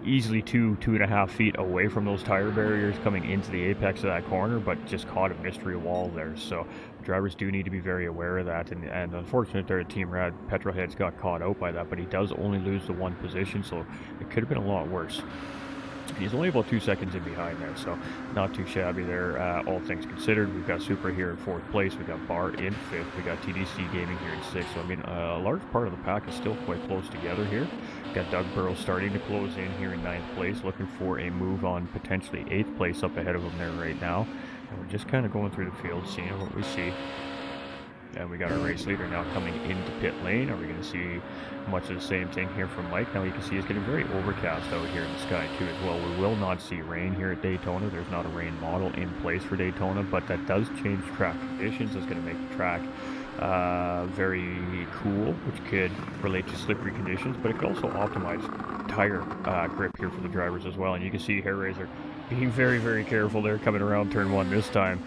easily 2.5 feet away from those tire barriers coming into the apex of that corner, but just caught a mystery wall there. So drivers do need to be very aware of that, and unfortunately there at Team Rad, Petrolhead's got caught out by that, but he does only lose the one position, so it could have been a lot worse. He's only about 2 seconds in behind there, so not too shabby there, all things considered. We've got Supra here in 4th place, we've got Bar in 5th, we got TDC Gaming here in 6th, so I mean, a large part of the pack is still quite close together here. We've got Doug Burrows starting to close in here in 9th place, looking for a move on potentially 8th place up ahead of him there right now. And we're just kind of going through the field, seeing what we see. And we got our race leader now coming into pit lane. Are we going to see much of the same thing here from Mike? Now you can see it's getting very overcast out here in the sky too as well. We will not see rain here at Daytona. There's not a rain model in place for Daytona, but that does change track conditions. It's going to make the track very cool, which could relate to slippery conditions, but it could also optimize tire grip here for the drivers as well. And you can see Hair Razor being very, very careful there, coming around turn 1 this time,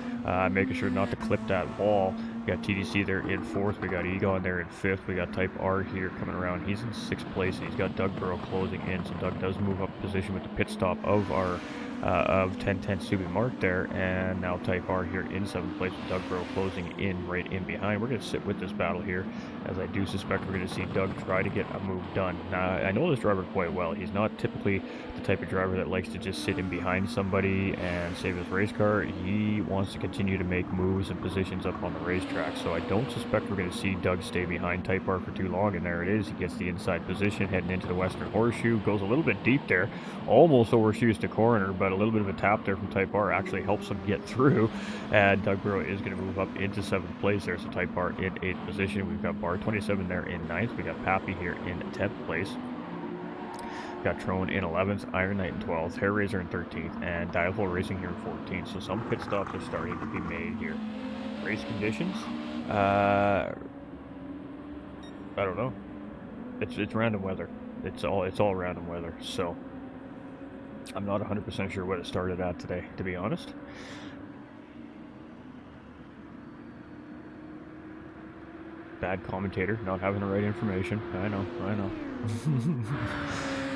making sure not to clip that wall. We got TDC there in 4th, we got Egon there in 5th, we got Type R here coming around, he's in 6th place, and he's got Doug Burrow closing in, so Doug does move up position with the pit stop of our of Ten Tenths Simracing there, and now Type R here in 7th place with Doug Burrow closing in right in behind. We're going to sit with this battle here, as I do suspect we're going to see Doug try to get a move done. Now, I know this driver quite well. He's not typically the type of driver that likes to just sit in behind somebody and save his race car. He wants to continue to make moves and positions up on the racetrack, so I don't suspect we're going to see Doug stay behind Type R for too long, and there it is. He gets the inside position, heading into the Western Horseshoe, goes a little bit deep there, almost overshoots the corner, but a little bit of a tap there from Type R actually helps him get through, and Doug Burrow is going to move up into 7th place there, so Type R in 8th position. We've got Bar 27 there in 9th, we got Pappy here in 10th place, got Trone in 11th, Iron Knight in 12th, Hair Razor in 13th, and Diaful Racing here in 14th, so some pit stops are starting to be made here. Race conditions, I don't know, it's random weather, it's all random weather, so I'm not 100% sure what it started at today, to be honest. Bad commentator, not having the right information. I know.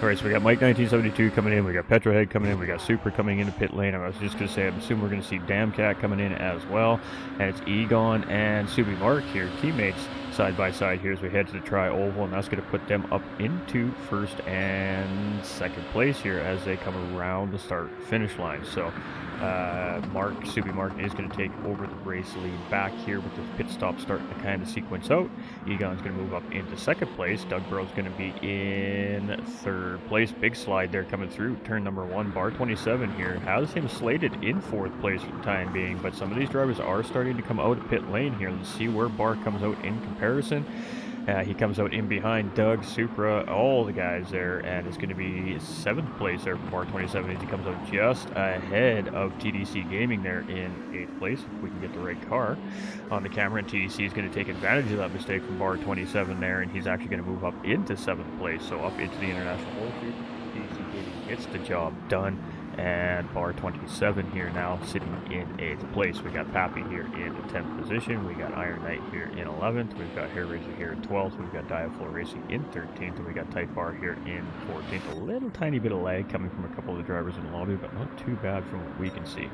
Alright, so we got Mike 1972 coming in, we got Petrohead coming in, we got Super coming into pit lane. I was just going to say, I'm assuming we're going to see Damcat coming in as well. And it's Egon and Subi Mark here, teammates side by side here as we head to the Tri-Oval, and that's going to put them up into 1st and 2nd place here as they come around the start-finish line. So Subi Mark is going to take over the race lead back here with the pit stop starting to kind of sequence out. Egon's going to move up into 2nd place. Doug Burrow's going to be in 3rd place. Big slide there coming through turn number 1. Bar 27 here has him slated in 4th place for the time being, but some of these drivers are starting to come out of pit lane here. Let's see where Bar comes out in comparison. He comes out in behind Doug, Supra, all the guys there, and it's going to be 7th place there for Bar 27 as he comes out just ahead of TDC Gaming there in 8th place, if we can get the right car on the camera. And TDC is going to take advantage of that mistake from Bar 27 there, and he's actually going to move up into 7th place, so up into the International Horseshoe. TDC Gaming gets the job done. And Bar 27 here now sitting in 8th place. We got Pappy here in the 10th position. We got Iron Knight here in 11th. We've got Hair Razor here in 12th. We've got Diaful Racing in 13th. And we got Type R here in 14th. A little tiny bit of lag coming from a couple of the drivers in the lobby, but not too bad from what we can see.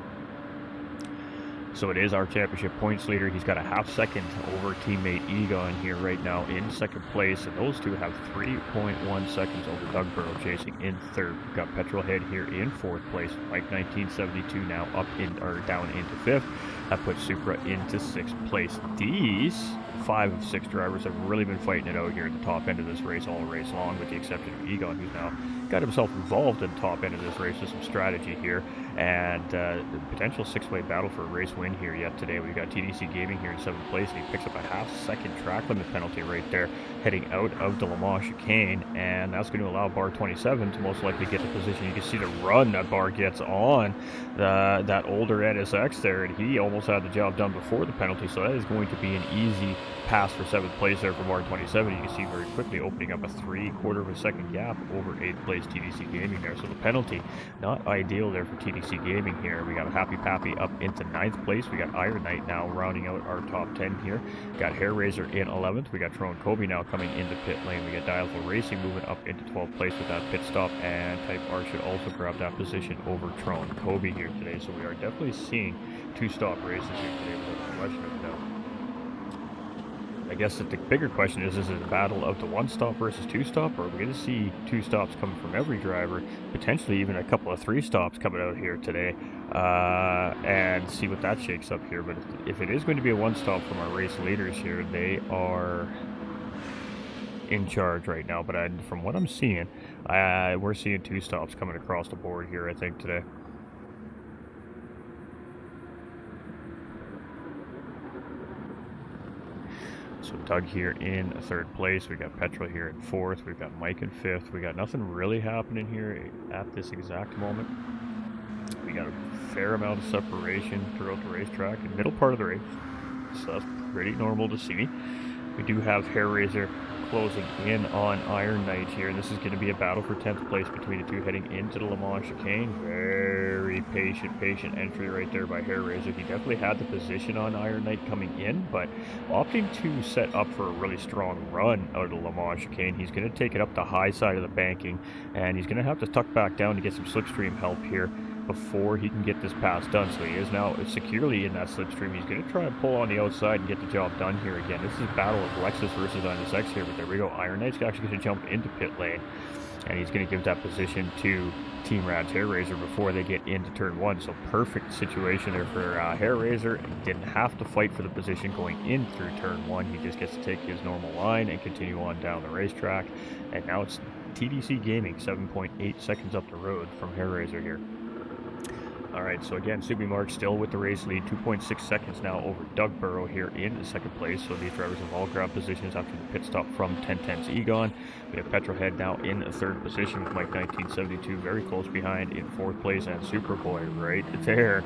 So it is our championship points leader. He's got a half second over teammate Egon here right now in 2nd place, and those two have 3.1 seconds over Doug Burrow chasing in 3rd. We've got Petrolhead here in 4th place. Mike 1972 now up in or down into 5th. That puts Supra into 6th place. These 5 of 6 drivers have really been fighting it out here at the top end of this race all race long, with the exception of Egon, who's now got himself involved in the top end of this race with some strategy here, and the potential 6-way battle for a race win here yet today. We've got TDC Gaming here in 7th place, and he picks up a half-second track limit penalty right there heading out of the Le Mans chicane, and that's going to allow Bar 27 to most likely get the position. You can see the run that Bar gets on that older NSX there, and he almost had the job done before the penalty, so that is going to be an easy pass for 7th place there from R27. You can see very quickly opening up a 3/4 of a second gap over 8th place TDC Gaming there. So the penalty, not ideal there for TDC Gaming here. We got Happy Pappy up into 9th place. We got Iron Knight now rounding out our top 10 here. Got Hair Razor in 11th. We got Tron Kobe now coming into pit lane. We got Dialful Racing moving up into 12th place with that pit stop, and Type R should also grab that position over Tron Kobe here today. So we are definitely seeing 2-stop races here today without a question of doubt. I guess that the bigger question is it a battle of the 1-stop versus 2-stop, or are we going to see 2 stops coming from every driver, potentially even a couple of 3 stops coming out here today, and see what that shakes up here. But if it is going to be a 1-stop from our race leaders here, they are in charge right now. But from what I'm seeing, we're seeing 2 stops coming across the board here, I think, today. So Doug here in 3rd place. We got Petrol here in 4th. We've got Mike in 5th. We got nothing really happening here at this exact moment. We got a fair amount of separation throughout the racetrack in the middle part of the race, so that's pretty normal to see. We do have Hair Razor closing in on Iron Knight here, and this is going to be a battle for 10th place between the two heading into the Le Mans chicane. Very patient entry right there by Hair Razor. He definitely had the position on Iron Knight coming in, but opting to set up for a really strong run out of the Le Mans chicane. He's going to take it up the high side of the banking, and he's going to have to tuck back down to get some slipstream help here before he can get this pass done. So he is now securely in that slipstream. He's going to try and pull on the outside and get the job done here again. This is a battle of Lexus versus NSX here, but there we go. Iron Knight's actually going to jump into pit lane, and he's going to give that position to Team Rad's Hair Razor before they get into turn 1. So perfect situation there for Hair Razor. He didn't have to fight for the position going in through turn 1. He just gets to take his normal line and continue on down the racetrack. And now it's TDC Gaming 7.8 seconds up the road from Hair Razor here. Alright, so again, Subi Mark still with the race lead, 2.6 seconds now over Doug Burrow here in 2nd place. So these drivers have all grabbed positions after the pit stop from Ten Tenths Egon. We have Petrolhead now in 3rd position with Mike 1972 very close behind in 4th place, and Superboy right there,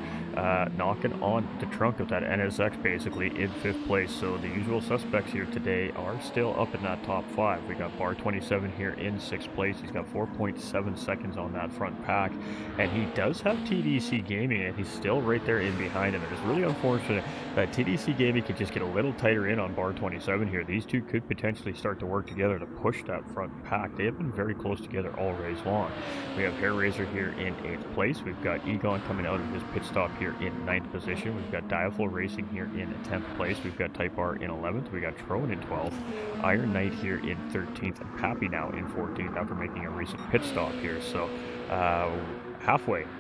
knocking on the trunk of that NSX basically in 5th place. So the usual suspects here today are still up in that top 5. We got Bar 27 here in 6th place. He's got 4.7 seconds on that front pack, and he does have TDC Gaming, and he's still right there in behind him. It is really unfortunate that TDC Gaming could just get a little tighter in on Bar 27 here. These two could potentially start to work together to push that front pack. They have been very close together all race long. We have Hair Razor here in 8th place. We've got Egon coming out of his pit stop here in 9th position. We've got Dialful Racing here in 10th place. We've got Type R in 11th. We got Trone in 12th. Iron Knight here in 13th, and Pappy now in 14th after making a recent pit stop here. So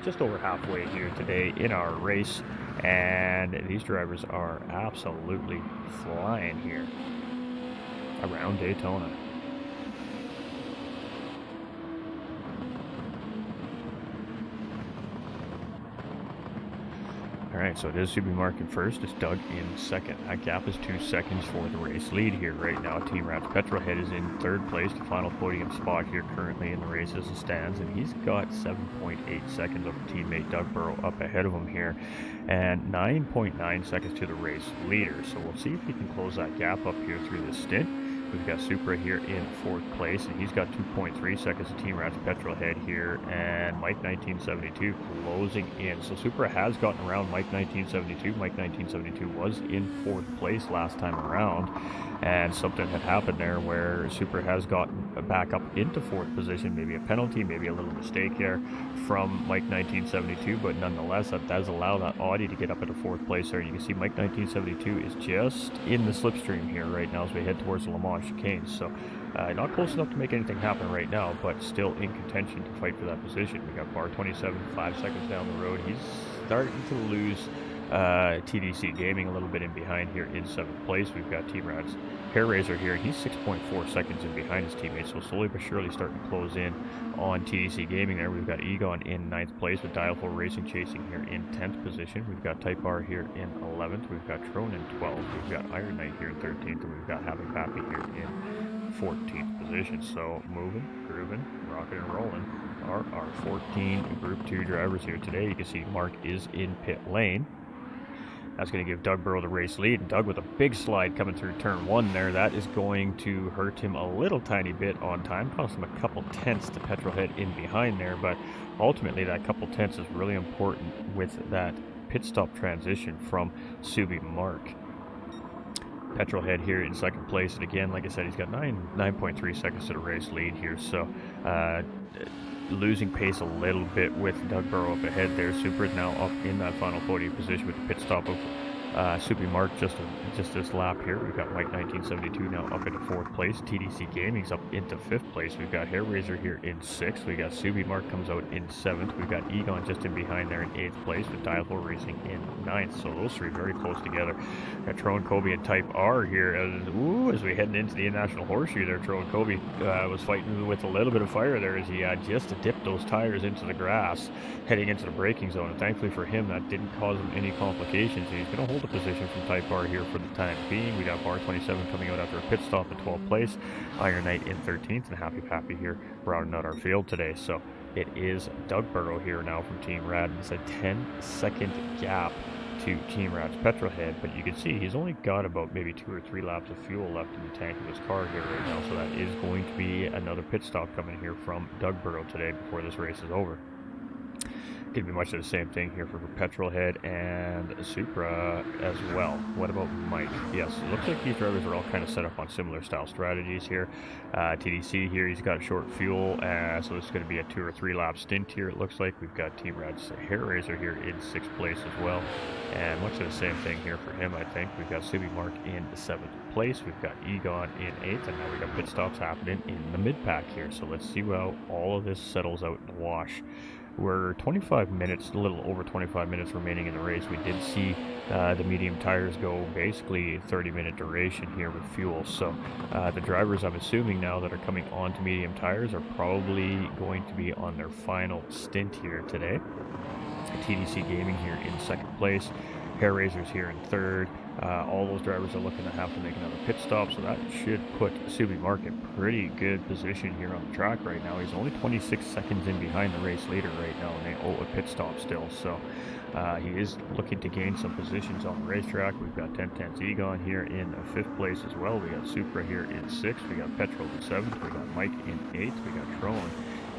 just over halfway here today in our race, and these drivers are absolutely flying here around Daytona. Alright, so it is Subi Mark in 1st. It's Doug in 2nd. That gap is 2 seconds for the race lead here right now. Team Rat's Petrolhead is in 3rd place, the final podium spot here currently in the race as it stands, and he's got 7.8 seconds over teammate Doug Burrow up ahead of him here, and 9.9 seconds to the race leader. So we'll see if he can close that gap up here through this stint. We've got Supra here in 4th place, and he's got 2.3 seconds of Team Rat's Petrolhead here, and Mike 1972 closing in. So Supra has gotten around Mike 1972. Mike 1972 was in 4th place last time around, and something had happened there where Supra has gotten back up into 4th position. Maybe a penalty, maybe a little mistake there from Mike 1972, but nonetheless, that does allow that Audi to get up into 4th place there. You can see Mike 1972 is just in the slipstream here right now as we head towards the Le Mans chicane. So not close enough to make anything happen right now, but still in contention to fight for that position. We got Bar 27 5 seconds down the road. He's starting to lose TDC Gaming a little bit in behind here in 7th place. We've got Team Rad's Hair Razor here. He's 6.4 seconds in behind his teammates, so slowly but surely starting to close in on TDC Gaming there. We've got Egon in 9th place with Dialful Racing chasing here in 10th position. We've got Type R here in 11th. We've got Trone in 12th. We've got Iron Knight here in 13th, and we've got Happy Pappy here in 14th position. So moving, grooving, rocking and rolling are our 14 Group 2 drivers here today. You can see Mark is in pit lane. That's going to give Doug Burrow the race lead. And Doug with a big slide coming through turn 1 there. That is going to hurt him a little tiny bit on time. Cost him a couple tenths to Petrolhead in behind there. But ultimately, that couple tenths is really important with that pit stop transition from Subi Mark. Petrolhead here in second place. And again, like I said, he's got 9.3 seconds to the race lead here. So losing pace a little bit with Doug Burrow up ahead there. Super is now up in that final podium position with the pit stop of Subi Mark just this lap here. We've got Mike 1972 now up into 4th place. TDC Gaming's up into 5th place. We've got Hair Razor here in 6th. We got Subi Mark comes out in 7th. We've got Egon just in behind there in 8th place with Dial4 Racing in 9th. So those three very close together. Got Tron Kobe and Type R here as we head into the International Horseshoe there. Tron Kobe was fighting with a little bit of fire there as he just dipped those tires into the grass heading into the braking zone. And thankfully for him, that didn't cause him any complications. He's going to hold the position from Type R here for the time being. We got Bar 27 coming out after a pit stop in 12th place. Iron Knight in 13th, and Happy Pappy here rounding out our field today. So it is Doug Burrow here now from Team Rad. It's a 10-second gap to Team Rad's Petrolhead, but you can see he's only got about maybe 2 or 3 laps of fuel left in the tank of his car here right now. So that is going to be another pit stop coming here from Doug Burrow today before this race is over. Going to be much of the same thing here for Petrolhead and Supra as well. What about Mike? Yes, it looks like these drivers are all kind of set up on similar style strategies here. TDC here, he's got short fuel, so this is going to be a 2 or 3 lap stint here, it looks like. We've got Team Rad's Hair Razor here in 6th place as well. And much of the same thing here for him, I think. We've got Subi Mark in 7th place. We've got Egon in 8th, and now we've got pit stops happening in the mid-pack here. So let's see how all of this settles out in the wash. We're 25 minutes, a little over 25 minutes remaining in the race. We did see the medium tires go basically 30-minute duration here with fuel. So the drivers, I'm assuming now, that are coming onto medium tires are probably going to be on their final stint here today. TDC Gaming here in 2nd place. Hair Razors here in 3rd. All those drivers are looking to have to make another pit stop, so that should put Subi Mark in pretty good position here on the track right now. He's only 26 seconds in behind the race leader right now, and they owe a pit stop still. So he is looking to gain some positions on the racetrack. We've got Ten Tenths Egon here in 5th place as well. We got Supra here in 6th. We got Petrol in 7th. We got Mike in 8th. We got Tron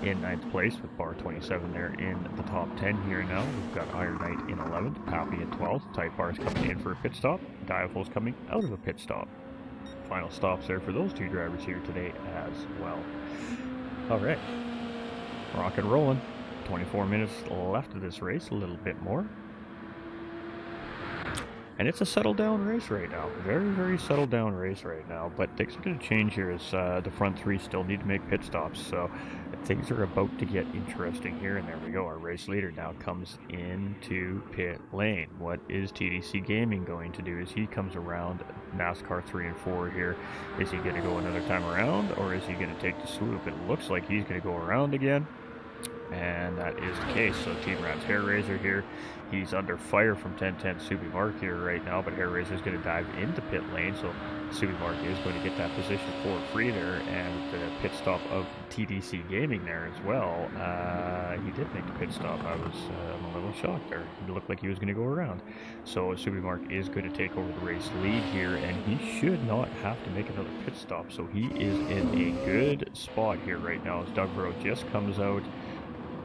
in 9th place with Bar 27 there in the top 10 here now. We've got Iron Knight in 11th, Pappy in 12th, Type R is coming in for a pit stop, Diafol's coming out of a pit stop. Final stops there for those 2 drivers here today as well. Alright, rock and rolling. 24 minutes left of this race, a little bit more. And it's a settled down race right now. Very, very settled down race right now. But things are going to change here as the front 3 still need to make pit stops. So things are about to get interesting here. And there we go. Our race leader now comes into pit lane. What is TDC Gaming going to do as he comes around NASCAR 3 and 4 here? Is he going to go another time around, or is he going to take the swoop? It looks like he's going to go around again. And that is the case. So Team Rad's Hair Razor here, he's under fire from 10 Tenths Subi Mark here right now, but Hair Razor is going to dive into pit lane, so Subi Mark is going to get that position for free there, and the pit stop of TDC Gaming there as well. He did make the pit stop. I was a little shocked there. It looked like he was going to go around. So Subi Mark is going to take over the race lead here, and he should not have to make another pit stop, so he is in a good spot here right now as Doug Burrow just comes out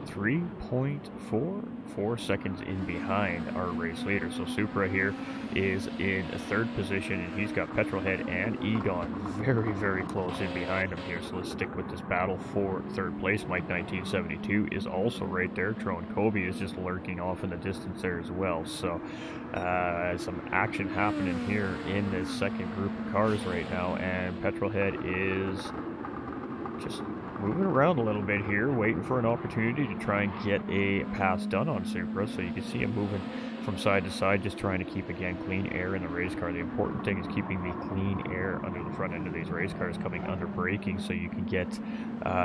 3.44 seconds in behind our race leader. So Supra here is in 3rd position, and he's got Petrolhead and Egon very, very close in behind him here. So let's stick with this battle for 3rd place. Mike 1972 is also right there. Tron Kobe is just lurking off in the distance there as well. So some action happening here in this second group of cars right now, and Petrolhead is just moving around a little bit here, waiting for an opportunity to try and get a pass done on Supra. So you can see him moving from side to side, just trying to keep, again, clean air in the race car. The important thing is keeping the clean air under the front end of these race cars coming under braking, so you can get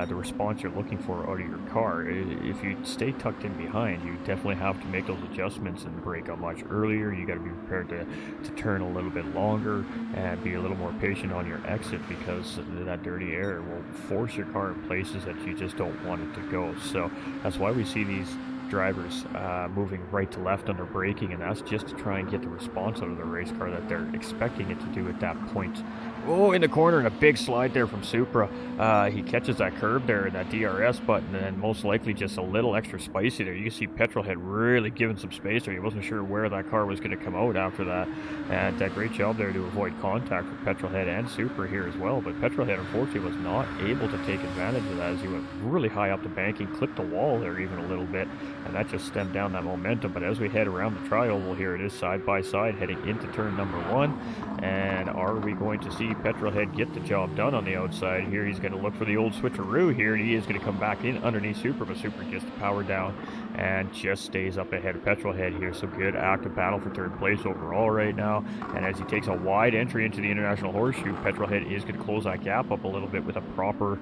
the response you're looking for out of your car. If you stay tucked in behind, you definitely have to make those adjustments and brake out much earlier. You got to be prepared to turn a little bit longer and be a little more patient on your exit, because that dirty air will force your car in places that you just don't want it to go. So that's why we see these drivers moving right to left under braking, and that's just to try and get the response out of the race car that they're expecting it to do at that point. Oh, in the corner, and a big slide there from Supra. He catches that curb there, that DRS button, and most likely just a little extra spicy there. You can see Petrolhead really giving some space there. He wasn't sure where that car was going to come out after that. And great job there to avoid contact with Petrolhead and Supra here as well. But Petrolhead, unfortunately, was not able to take advantage of that as he went really high up the banking, clipped the wall there even a little bit, and that just stemmed down that momentum. But as we head around the tri-oval here, it is side by side heading into turn number 1. And are we going to see Petrolhead get the job done on the outside here? He's going to look for the old switcheroo here, and he is going to come back in underneath Supra, but Supra gets the power down and just stays up ahead of Petrolhead here. So good active battle for third place overall right now. And as he takes a wide entry into the International Horseshoe, Petrolhead is going to close that gap up a little bit with a proper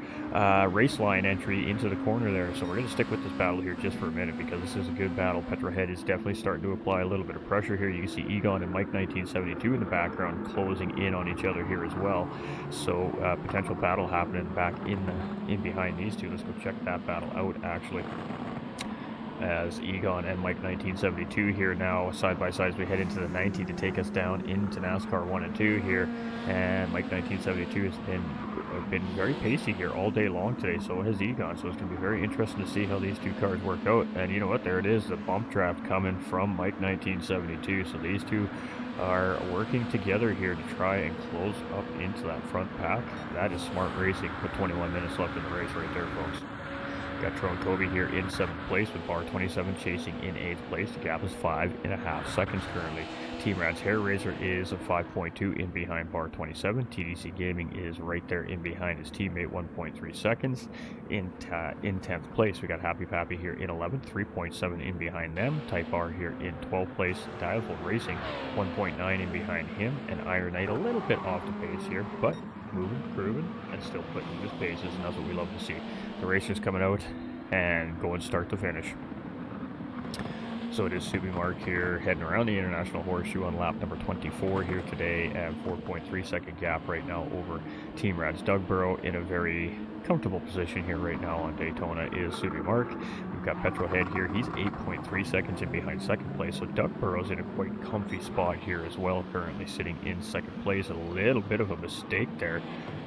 race line entry into the corner there. So we're going to stick with this battle here just for a minute because this is a good battle. Petrolhead is definitely starting to apply a little bit of pressure here. You can see Egon and Mike 1972 in the background closing in on each other here as well. So potential battle happening back in behind these two. Let's go check that battle out actually, as Egon and Mike 1972 here now side by side as we head into the 90 to take us down into NASCAR 1 and 2 here. And Mike 1972 has been very pacey here all day long today, so has Egon, so it's going to be very interesting to see how these two cars work out. And you know what, there it is, the bump draft coming from Mike 1972, so these two are working together here to try and close up into that front pack. That is smart racing. Put 21 minutes left in the race right there, folks. Got Tyrone Kobe here in 7th place with bar 27 chasing in 8th place. The gap is 5.5 seconds currently. Team Rad's Hair Razor is a 5.2 in behind bar 27. TDC Gaming is right there in behind his teammate, 1.3 seconds. In 10th place, we got Happy Pappy here in 11th, 3.7 in behind them. Type R here in 12th place. Dialful Racing, 1.9 in behind him. And Iron Knight a little bit off the pace here, but moving, grooving, and still putting his paces, and that's what we love to see. The racers coming out and going start to finish. So it is Subi Mark here heading around the International Horseshoe on lap number 24 here today, and 4.3 second gap right now over Team Rad's Doug Burrow. In a very comfortable position here right now on Daytona is Subi Mark. We've got Petrolhead here. He's 8.3 seconds in behind second place, so Doug Burrow's in a quite comfy spot here as well, currently sitting in second place. A little bit of a mistake there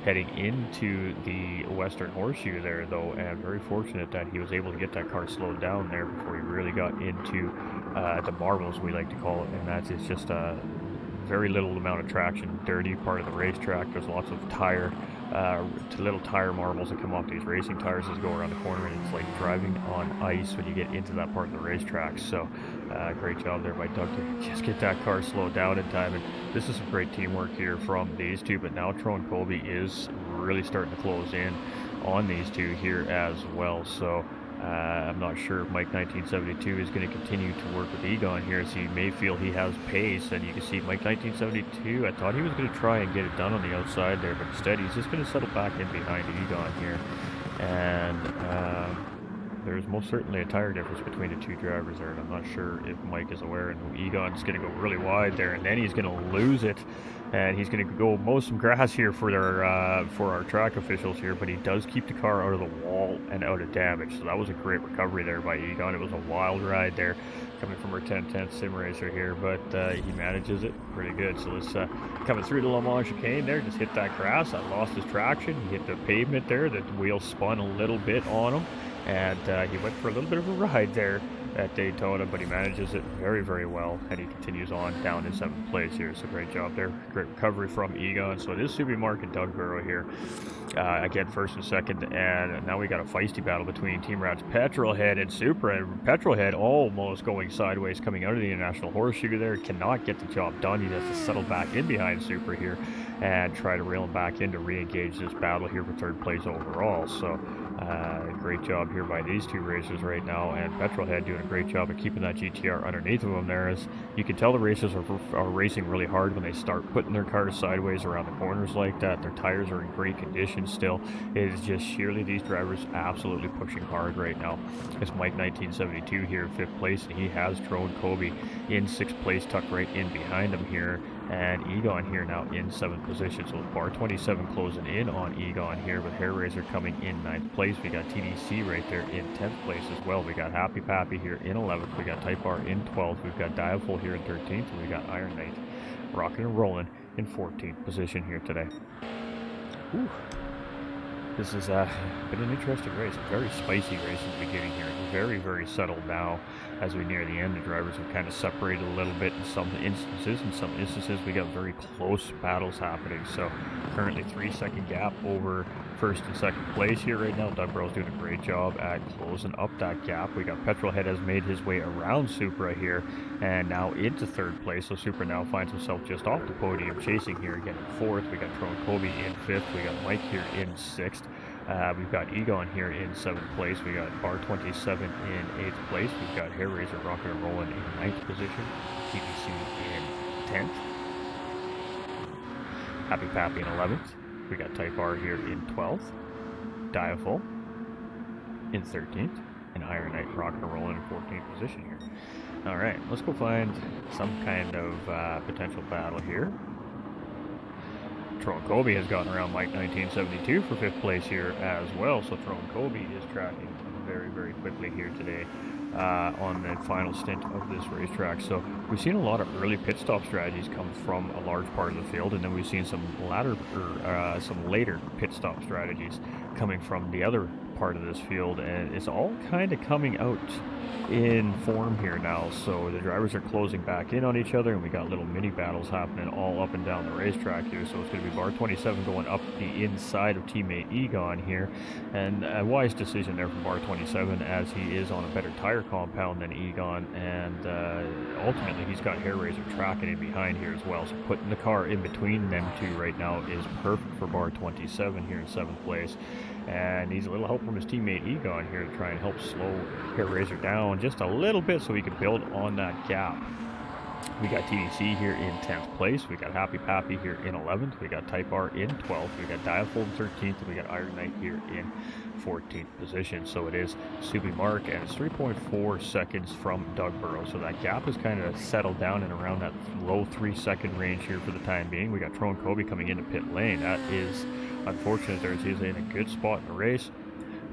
heading into the Western Horseshoe there though, and very fortunate that he was able to get that car slowed down there before he really got into the marbles, we like to call it, and that is just a very little amount of traction, dirty part of the racetrack. There's lots of little tire marbles that come off these racing tires as you go around the corner, and it's like driving on ice when you get into that part of the racetrack. So great job there by Doug to just get that car slowed down in time, and this is some great teamwork here from these two. But now Tyrone Colby is really starting to close in on these two here as well. So I'm not sure if Mike 1972 is going to continue to work with Egon here, as he may feel he has pace. And you can see Mike 1972, I thought he was going to try and get it done on the outside there, but instead he's just going to settle back in behind Egon here. And there's most certainly a tire difference between the two drivers there, and I'm not sure if Mike is aware. And Egon's going to go really wide there, and then he's going to lose it, and he's going to go mow some grass here for our track officials here. But he does keep the car out of the wall and out of damage, so that was a great recovery there by Egon. It was a wild ride there coming from our 10 Tenths Simracer here, but he manages it pretty good. So let's coming through the Le Mans chicane there, just hit that grass. I lost his traction. He hit the pavement there. The wheel spun a little bit on him, and he went for a little bit of a ride there at Daytona, but he manages it very, very well, and he continues on down in 7th place here. So great job there. Great recovery from Egon. So it is Subi Mark and Doug Burrow here. Again, first and second, and now we got a feisty battle between Team Rad's Petrolhead and Supra. And Petrolhead almost going sideways coming out of the International Horseshoe there. Cannot get the job done. He has to settle back in behind Supra here and try to reel him back in to re-engage this battle here for third place overall. So great job here by these two racers right now, and Petrolhead doing a great job of keeping that GTR underneath of them there. As you can tell, the racers are racing really hard when they start putting their cars sideways around the corners like that. Their tires are in great condition still. It is just sheerly these drivers absolutely pushing hard right now. It's Mike 1972 here in 5th place, and he has Tyrone Kobe in 6th place, tucked right in behind him here. And Egon here now in 7th position. So bar 27 closing in on Egon here, with Hair Razor coming in 9th place. We got TDC right there in 10th place as well. We got Happy Pappy here in 11th. We got Type R in 12th. We've got Dialful here in 13th. And we got Iron Knight rocking and rolling in 14th position here today. Whew. This has been an interesting race, a very spicy race in the beginning here. Very, very settled now as we near the end. The drivers have kind of separated a little bit in some instances. In some instances, we got very close battles happening. So currently 3-second gap over first and second place here right now. Doug Burrow's doing a great job at closing up that gap. We got Petrolhead has made his way around Supra here and now into 3rd place. So Supra now finds himself just off the podium, chasing here again in 4th. We got Tron Kobe in 5th. We got Mike here in 6th. We've got Egon here in 7th place. We got Bar 27 in 8th place. We've got Hair Razor rocking and rolling in 9th position. TBC in 10th. Happy Pappy in 11th. We got Type R here in 12th. Diaful in 13th. And Iron Knight rocking and rolling in 14th position here. Alright, let's go find some kind of potential battle here. Tron Kobe has gotten around Mike 1972 for 5th place here as well. So Tron Kobe is tracking very, very quickly here today on the final stint of this racetrack. So we've seen a lot of early pit stop strategies come from a large part of the field, and then we've seen some later pit stop strategies coming from the other part of this field, and it's all kind of coming out in form here now. So the drivers are closing back in on each other, and we got little mini battles happening all up and down the racetrack here. So it's going to be Bar 27 going up the inside of teammate Egon here, and a wise decision there from Bar 27 as he is on a better tire compound than Egon, and ultimately he's got Hair Razor tracking in behind here as well. So putting the car in between them two right now is perfect for Bar 27 here in 7th place. And needs a little help from his teammate Egon here to try and help slow Hair Razor down just a little bit so he can build on that gap. We got TDC here in 10th place. We got Happy Pappy here in 11th. We got Type R in 12th. We got Dialful in 13th. And we got Iron Knight here in 14th position. So it is Subi Mark, and it's 3.4 seconds from Doug Burrow. So that gap is kind of settled down and around that low 3-second range here for the time being. We got Tron Kobe coming into pit lane. That is unfortunate there. He's in a good spot in the race.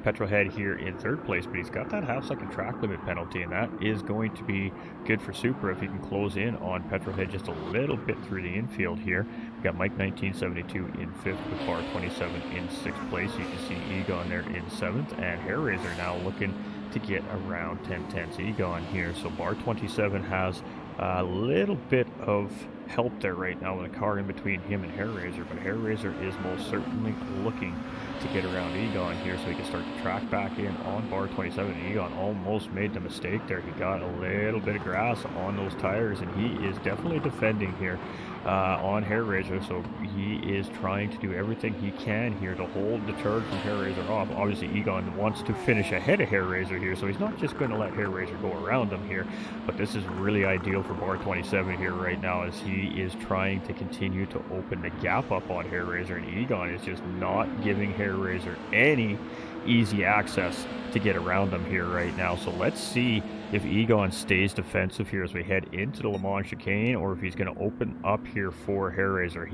Petrolhead here in 3rd place, but he's got that half-second track limit penalty, and that is going to be good for Supra if he can close in on Petrolhead just a little bit through the infield here. We got Mike 1972 in 5th with Bar 27 in 6th place. You can see Egon there in 7th, and Hair Razor now looking to get around 10 tenths Egon here. So Bar 27 has a little bit of help there right now with a car in between him and Hair Razor, but Hair Razor is most certainly looking to get around Egon here so he can start to track back in on Bar 27. Egon almost made the mistake there. He got a little bit of grass on those tires, and he is definitely defending here on Hair Razor, so he is trying to do everything he can here to hold the charge from Hair Razor off. Obviously Egon wants to finish ahead of Hair Razor here, so he's not just going to let Hair Razor go around him here, but this is really ideal for Bar 27 here right now as he is trying to continue to open the gap up on Hair Razor, and Egon is just not giving Hair Razor any easy access to get around them here right now. So let's see if Egon stays defensive here as we head into the Le Mans chicane, or if he's going to open up here for Hair Razor.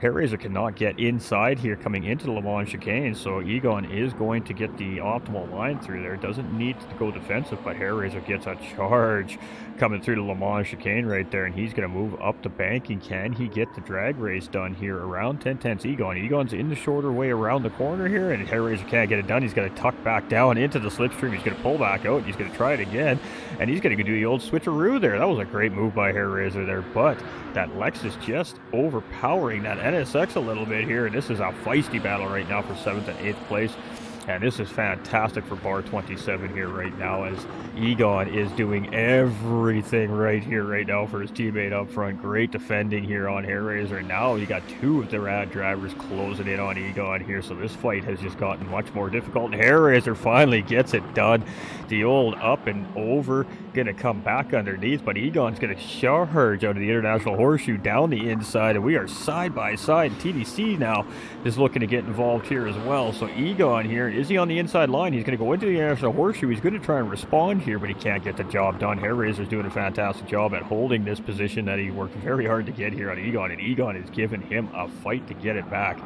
Hair Razor cannot get inside here coming into the Le Mans chicane, so Egon is going to get the optimal line through there. Doesn't need to go defensive, but Hair Razor gets a charge coming through the Le Mans chicane right there, and he's going to move up the banking. Can he get the drag race done here around 10 tenths Egon? Egon's in the shorter way around the corner here, and Hair Razor can't get it done. He's got to tuck back down into the slipstream. He's going to pull back out. He's going to try it again, and he's going to do the old switcheroo there. That was a great move by Hair Razor there, but that Lexus just overpowering that NSX a little bit here, and this is a feisty battle right now for 7th and 8th place. And this is fantastic for Bar 27 here right now, as Egon is doing everything right here right now for his teammate up front. Great defending here on Hair Razor. And now you got two of the rad drivers closing in on Egon here. So this fight has just gotten much more difficult. And Hair Razor finally gets it done. The old up and over going to come back underneath, but Egon's going to charge out of the International Horseshoe down the inside, and we are side by side. TDC now is looking to get involved here as well. So Egon here Is he on the inside line? He's going to go into the International Horseshoe. He's going to try and respond here, but he can't get the job done. Hair Razor's doing a fantastic job at holding this position that he worked very hard to get here on Egon, and Egon is giving him a fight to get it back.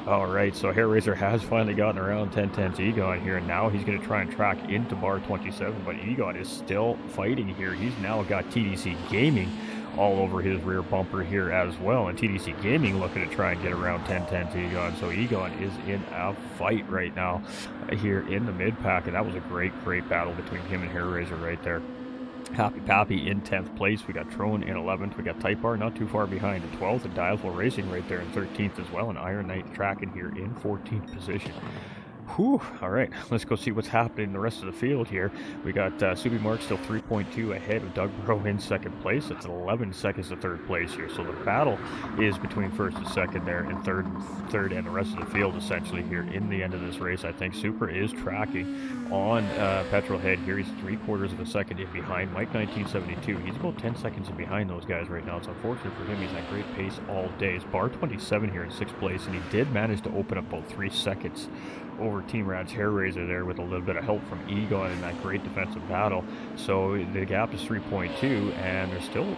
All right, so Hair Razor has finally gotten around 10 Tenths Egon here, and now he's going to try and track into bar 27, but Egon is still fighting here. He's now got TTC Gaming all over his rear bumper here as well, and TTC Gaming looking to try and get around 10 Tenths Egon. So Egon is in a fight right now here in the mid-pack, and that was a great battle between him and Hair Razor right there. Happy Pappy in 10th place. We got Trone in 11th. We got Type R not too far behind in 12th, and Dialful Racing right there in 13th as well, and Iron Knight tracking here in 14th position. Whew, all right, let's go see what's happening in the rest of the field here. We got Subi Mark still 3.2 ahead of Doug Bro in second place. It's 11 seconds to third place here. So the battle is between first and second there, and third and the rest of the field essentially here in the end of this race. I think Super is tracking on Petrolhead here. He's 3/4 of a second in behind Mike 1972. He's about 10 seconds in behind those guys right now. It's unfortunate for him. He's at great pace all day. It's bar 27 here in sixth place, and he did manage to open up about 3 seconds over Team Rad's Hair Razor there with a little bit of help from Egon in that great defensive battle. So the gap is 3.2, and there's still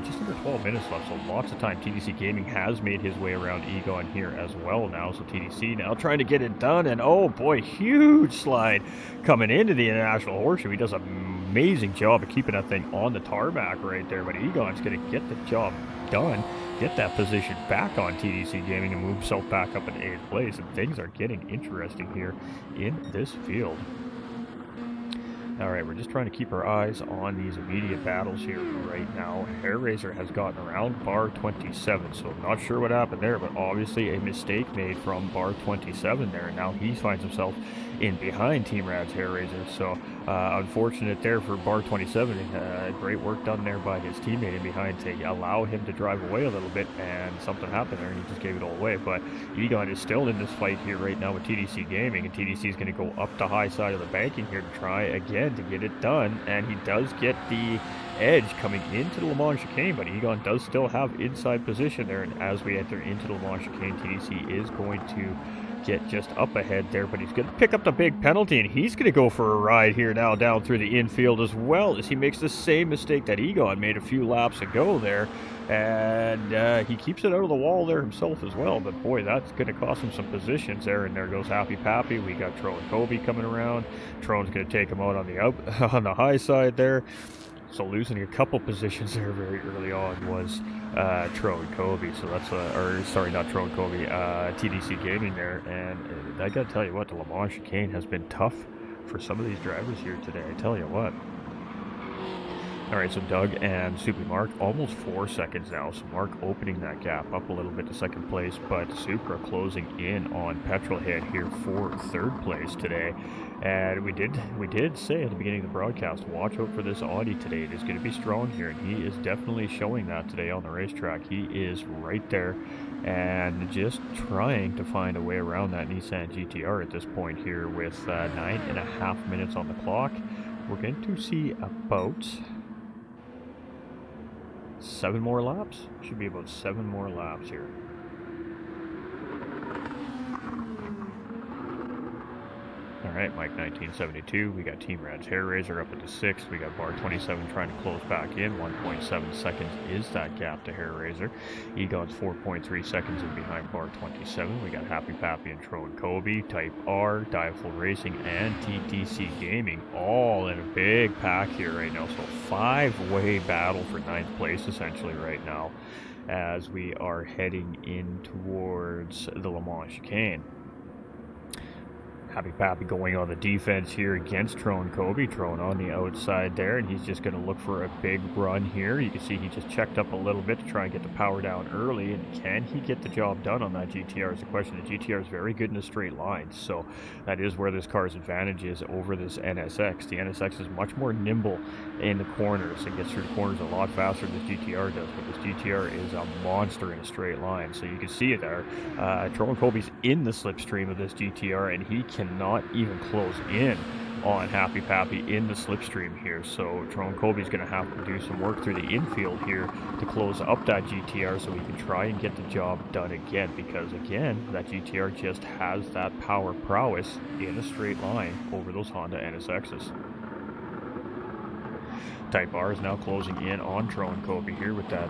just under 12 minutes left, so lots of time. TTC Gaming has made his way around Egon here as well now, so TTC now trying to get it done, and oh boy, huge slide coming into the International Horseshoe. He does an amazing job of keeping that thing on the tarmac right there, but Egon's going to get the job done, get that position back on TTC Gaming, and move himself back up in 8th place, and things are getting interesting here in this field. All right, we're just trying to keep our eyes on these immediate battles here right now. Hair Razor has gotten around bar 27, so I'm not sure what happened there, but obviously a mistake made from bar 27 there, and now he finds himself in behind Team Rad's Hair Razor. So unfortunate there for bar 27. Great work done there by his teammate in behind to allow him to drive away a little bit, and something happened there and he just gave it all away. But Egon is still in this fight here right now with TTC Gaming, and TTC is going to go up the high side of the banking here to try again to get it done, and he does get the edge coming into the Le Mans chicane, but Egon does still have inside position there, and as we enter into the Le Mans chicane, TTC is going to get just up ahead there, but he's going to pick up the big penalty, and he's going to go for a ride here now down through the infield as well, as he makes the same mistake that Egon made a few laps ago there, and he keeps it out of the wall there himself as well, but boy, that's going to cost him some positions there, and there goes Happy Pappy. We got Tro and Kobe coming around. Trone's going to take him out on the high side there. So losing a couple positions there very early on was Tro and Kobe. So that's not Tro and Kobe, TDC Gaming there. And I got to tell you what, the Le Mans chicane has been tough for some of these drivers here today. I tell you what. All right, so Doug and Super Mark almost 4 seconds now. So Mark opening that gap up a little bit to second place, but Supra closing in on Petrolhead here for third place today. And we did say at the beginning of the broadcast, watch out for this Audi today. It is going to be strong here, and he is definitely showing that today on the racetrack. He is right there and just trying to find a way around that Nissan GTR at this point here with 9.5 minutes on the clock. We're going to see about 7 more laps. Should be about 7 more laps here. Alright, Mike 1972, we got Team Rad's Hair Razor up at the 6th, we got bar 27 trying to close back in, 1.7 seconds is that gap to Hair Razor. Egon's 4.3 seconds in behind bar 27, we got Happy Pappy and Tro and Kobe, Type R, Dialful Racing, and TTC Gaming, all in a big pack here right now, so 5-way battle for 9th place essentially right now, as we are heading in towards the Le Mans chicane. Happy Pappy going on the defense here against Trone Kobe. Trone on the outside there, and he's just going to look for a big run here. You can see he just checked up a little bit to try and get the power down early, and can he get the job done on that GTR is the question. The GTR is very good in a straight line, so that is where this car's advantage is over this NSX. The NSX is much more nimble in the corners. It gets through the corners a lot faster than this GTR does, but this GTR is a monster in a straight line, so you can see it there. Trone Kobe's in the slipstream of this GTR, and he cannot even close in on Happy Pappy in the slipstream here. So Tyrone Colby's going to have to do some work through the infield here to close up that GTR so we can try and get the job done again, because again, that GTR just has that power prowess in a straight line over those Honda NSXs. Type R is now closing in on Tyrone Colby here with that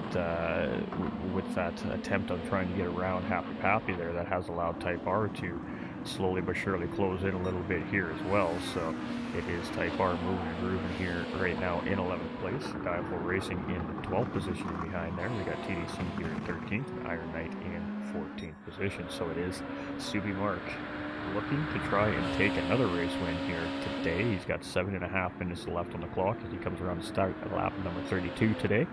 attempt on trying to get around Happy Pappy there. That has allowed Type R to slowly but surely close in a little bit here as well. So it is Type R moving and grooving here right now in 11th place. Diaflow Racing in 12th position behind there. We got TDC here in 13th, and Iron Knight in 14th position. So it is Subi Mark looking to try and take another race win here today. He's got 7.5 minutes left on the clock as he comes around to start at lap number 32 today.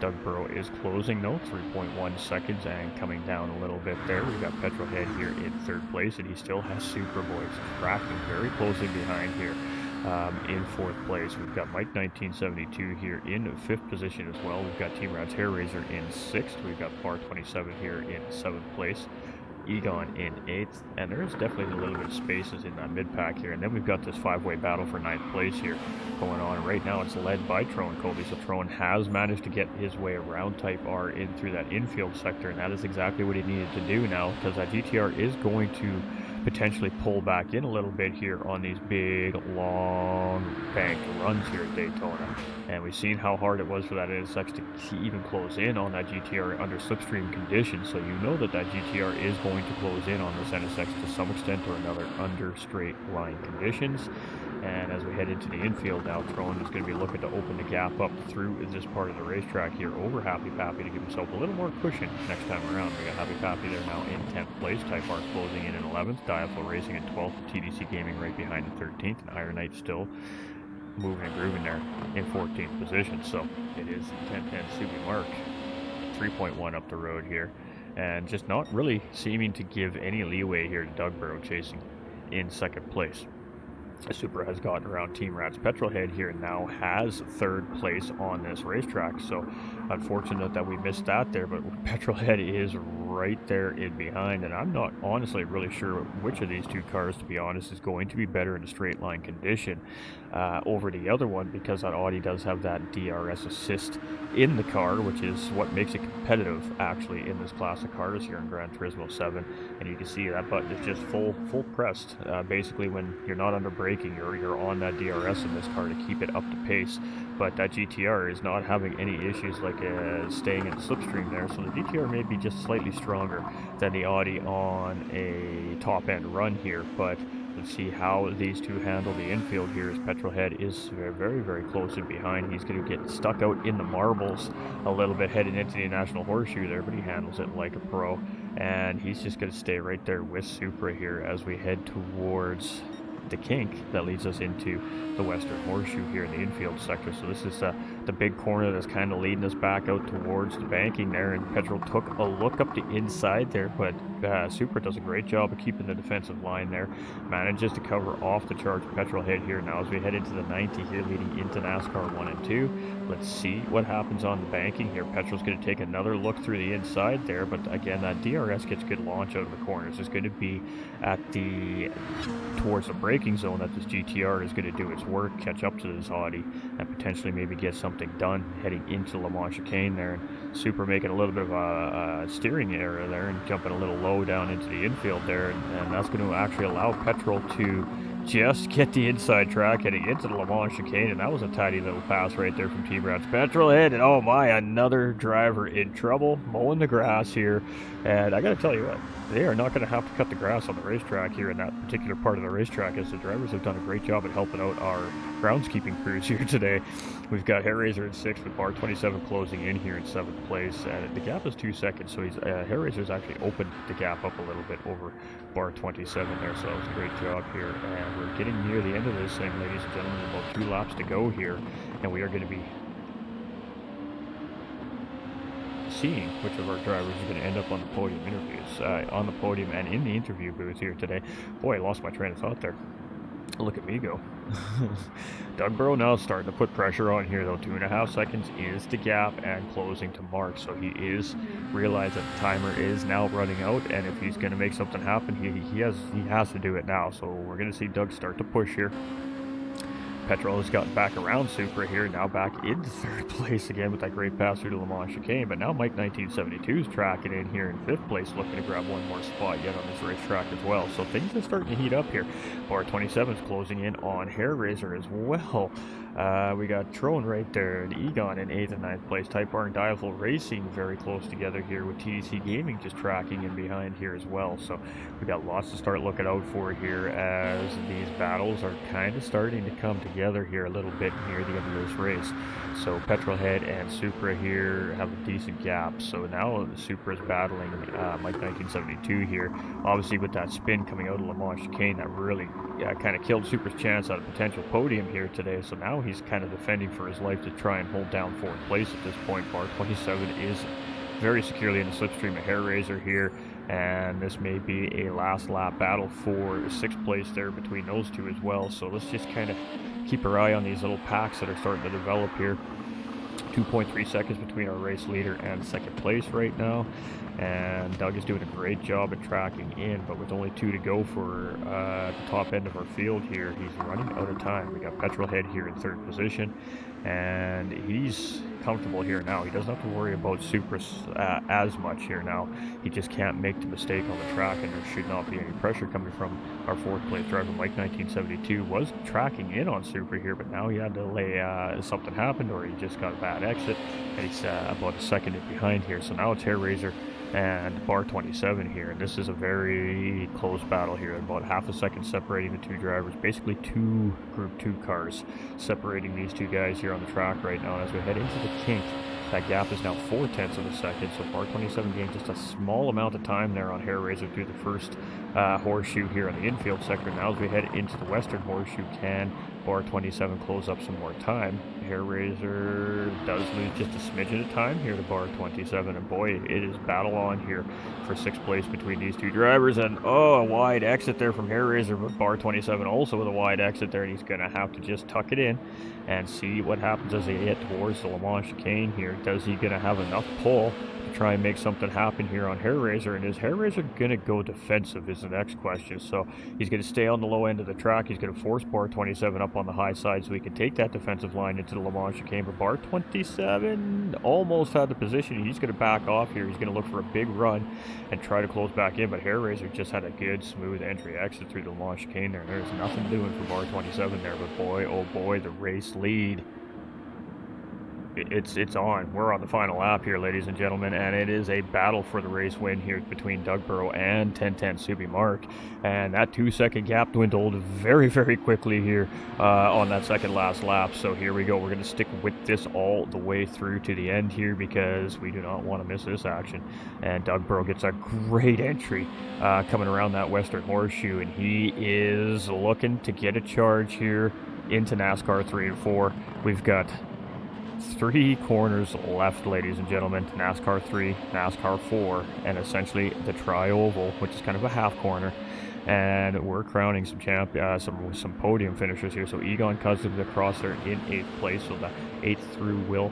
Doug Burrow is closing though, 3.1 seconds and coming down a little bit there. We've got Petrolhead here in 3rd place, and he still has Superboys tracking very closely behind here. In 4th place, we've got Mike 1972 here in 5th position as well. We've got Team Rad's Hair Razor in 6th. We've got Bar 27 here in 7th place. Egon in 8th, and there's definitely a little bit of spaces in that mid-pack here. And then we've got this 5-way battle for 9th place here going on. Right now it's led by Tyrone Colby, so Tyrone has managed to get his way around Type R in through that infield sector, and that is exactly what he needed to do now, because that GTR is going to potentially pull back in a little bit here on these big, long banked runs here at Daytona. And we've seen how hard it was for that NSX to even close in on that GTR under slipstream conditions. So you know that that GTR is going to close in on this NSX to some extent or another under straight line conditions. And as we head into the infield now, Tyrone is going to be looking to open the gap up through this part of the racetrack here over Happy Pappy to give himself a little more cushion next time around. We got Happy Pappy there now in 10th place, Type R closing in 11th, Diaflow Racing in 12th, TDC Gaming right behind in 13th, and Iron Knight still moving and grooving there in 14th position. So it is Ten Tenths Simracing Mark, 3.1 up the road here, and just not really seeming to give any leeway here to Doug Burrow chasing in 2nd place. Supra has gotten around Team Rat's Petrolhead here and now has 3rd place on this racetrack. So unfortunate that we missed that there, but Petrolhead is right there in behind, and I'm not honestly really sure which of these two cars, to be honest, is going to be better in a straight line condition over the other one, because that Audi does have that DRS assist in the car, which is what makes it competitive actually in this class of cars here in Gran Turismo 7. And you can see that button is just full pressed. Basically when you're not under braking, you're on that DRS in this car to keep it up to pace. But that GTR is not having any issues like staying in the slipstream there, so the GTR may be just slightly stronger than the Audi on a top end run here. But let's see how these two handle the infield here, as Petrolhead is very, very close in behind. He's going to get stuck out in the marbles a little bit heading into the National Horseshoe there, but he handles it like a pro, and he's just going to stay right there with Supra here as we head towards the kink that leads us into the Western Horseshoe here in the infield sector. So this is the big corner that's kind of leading us back out towards the banking there, and Petrol took a look up the inside there, but Supra does a great job of keeping the defensive line there, manages to cover off the charge Petrolhead here now as we head into the 90 here leading into NASCAR 1 and 2. Let's see what happens on the banking here. Petrol's going to take another look through the inside there, but again that DRS gets good launch out of the corners. It's going to be at towards the braking zone that this GTR is going to do its work, catch up to this Audi, and potentially maybe get something done heading into Le Mans chicane there. And Super making a little bit of a steering error there and jumping a little low down into the infield there, and that's going to actually allow Petrol to just get the inside track heading into the Le Mans chicane, and that was a tidy little pass right there from Team Rat's Petrolhead. And oh my, another driver in trouble mowing the grass here. And I gotta tell you what, they are not going to have to cut the grass on the racetrack here in that particular part of the racetrack, as the drivers have done a great job at helping out our groundskeeping crews here today. We've got Hair Razor in 6th with Bar 27 closing in here in 7th place, and the gap is 2 seconds, so Hair Razor's actually opened the gap up a little bit over Bar 27 there, so that was a great job here. And we're getting near the end of this thing, ladies and gentlemen. About 2 laps to go here, and we are going to be seeing which of our drivers is going to end up on the podium on the podium and in the interview booth here today. Boy, I lost my train of thought there. Look at me go. Doug Burrow now starting to put pressure on here though. 2.5 seconds is the gap and closing to Mark, so he is realized that the timer is now running out, and if he's going to make something happen, he has to do it now. So we're going to see Doug start to push here. Petrol has gotten back around Supra here, now back into third place again with that great pass through to Le Mans chicane. But now Mike 1972 is tracking in here in fifth place, looking to grab one more spot yet on this racetrack as well. So things are starting to heat up here. Bar 27 is closing in on Hair Raiser as well. We got Trone right there, and Egon in 8th and 9th place. Type R and Diafull Racing very close together here, with TDC Gaming just tracking in behind here as well. So we got lots to start looking out for here as these battles are kind of starting to come together here a little bit near the end of this race. So Petrolhead and Supra here have a decent gap. So now Supra is battling Mike 1972 here. Obviously with that spin coming out of Le Mans chicane, that really kind of killed Supra's chance at a potential podium here today. So now he's kind of defending for his life to try and hold down fourth place at this point. Bar 27 is very securely in the slipstream of Hair Raiser here, and this may be a last lap battle for sixth place there between those two as well. So let's just kind of keep our eye on these little packs that are starting to develop here. 2.3 seconds between our race leader and second place right now, and Doug is doing a great job at tracking in, but with only 2 to go for the top end of our field here, he's running out of time. We got Petrolhead here in third position, and he's comfortable here now. He doesn't have to worry about Supra as much here now. He just can't make the mistake on the track, and there should not be any pressure coming from our fourth place driver. Mike 1972 was tracking in on Supra here, but now he had to lay something happened, or he just got a bad exit, and he's about a second in behind here. So now it's Hair Raiser and Bar 27 here, and this is a very close battle here, about half a second separating the two drivers. Basically 2 Group 2 cars separating these two guys here on the track right now. As we head into the kink, that gap is now 4/10 of a second, so Bar 27 gained just a small amount of time there on Hair Raiser through the first horseshoe here on the infield sector. Now as we head into the western horseshoe, can Bar 27 close up some more time? Hair Raiser does lose just a smidgen of time here to Bar 27, and boy, it is battle on here for sixth place between these two drivers. And oh, a wide exit there from Hair Raiser, but Bar 27 also with a wide exit there, and he's going to have to just tuck it in and see what happens as they get towards the Le Mans chicane here. Does he going to have enough pull to try and make something happen here on Hair Raiser? And is Hair Raiser going to go defensive is the next question. So he's going to stay on the low end of the track. He's going to force Bar 27 up on the high side so he can take that defensive line into the Le Mans chicane. But Bar 27 almost had the position. He's going to back off here. He's going to look for a big run and try to close back in. But Hair Raiser just had a good, smooth entry exit through the Le Mans chicane there. There's nothing doing for Bar 27 there. But boy, oh boy, the race lead. It's on. We're on the final lap here, ladies and gentlemen, and it is a battle for the race win here between Doug Burrow and Ten Tenths Simracing. And that 2-second gap dwindled very, very quickly here on that second last lap. So here we go. We're going to stick with this all the way through to the end here because we do not want to miss this action. And Doug Burrow gets a great entry coming around that western horseshoe, and he is looking to get a charge here into NASCAR 3 and 4. We've got 3 corners left, ladies and gentlemen. NASCAR 3, NASCAR 4, and essentially the tri-oval, which is kind of a half corner. And we're crowning some podium finishers here. So Egon Cousins across there in 8th place. So the 8th through will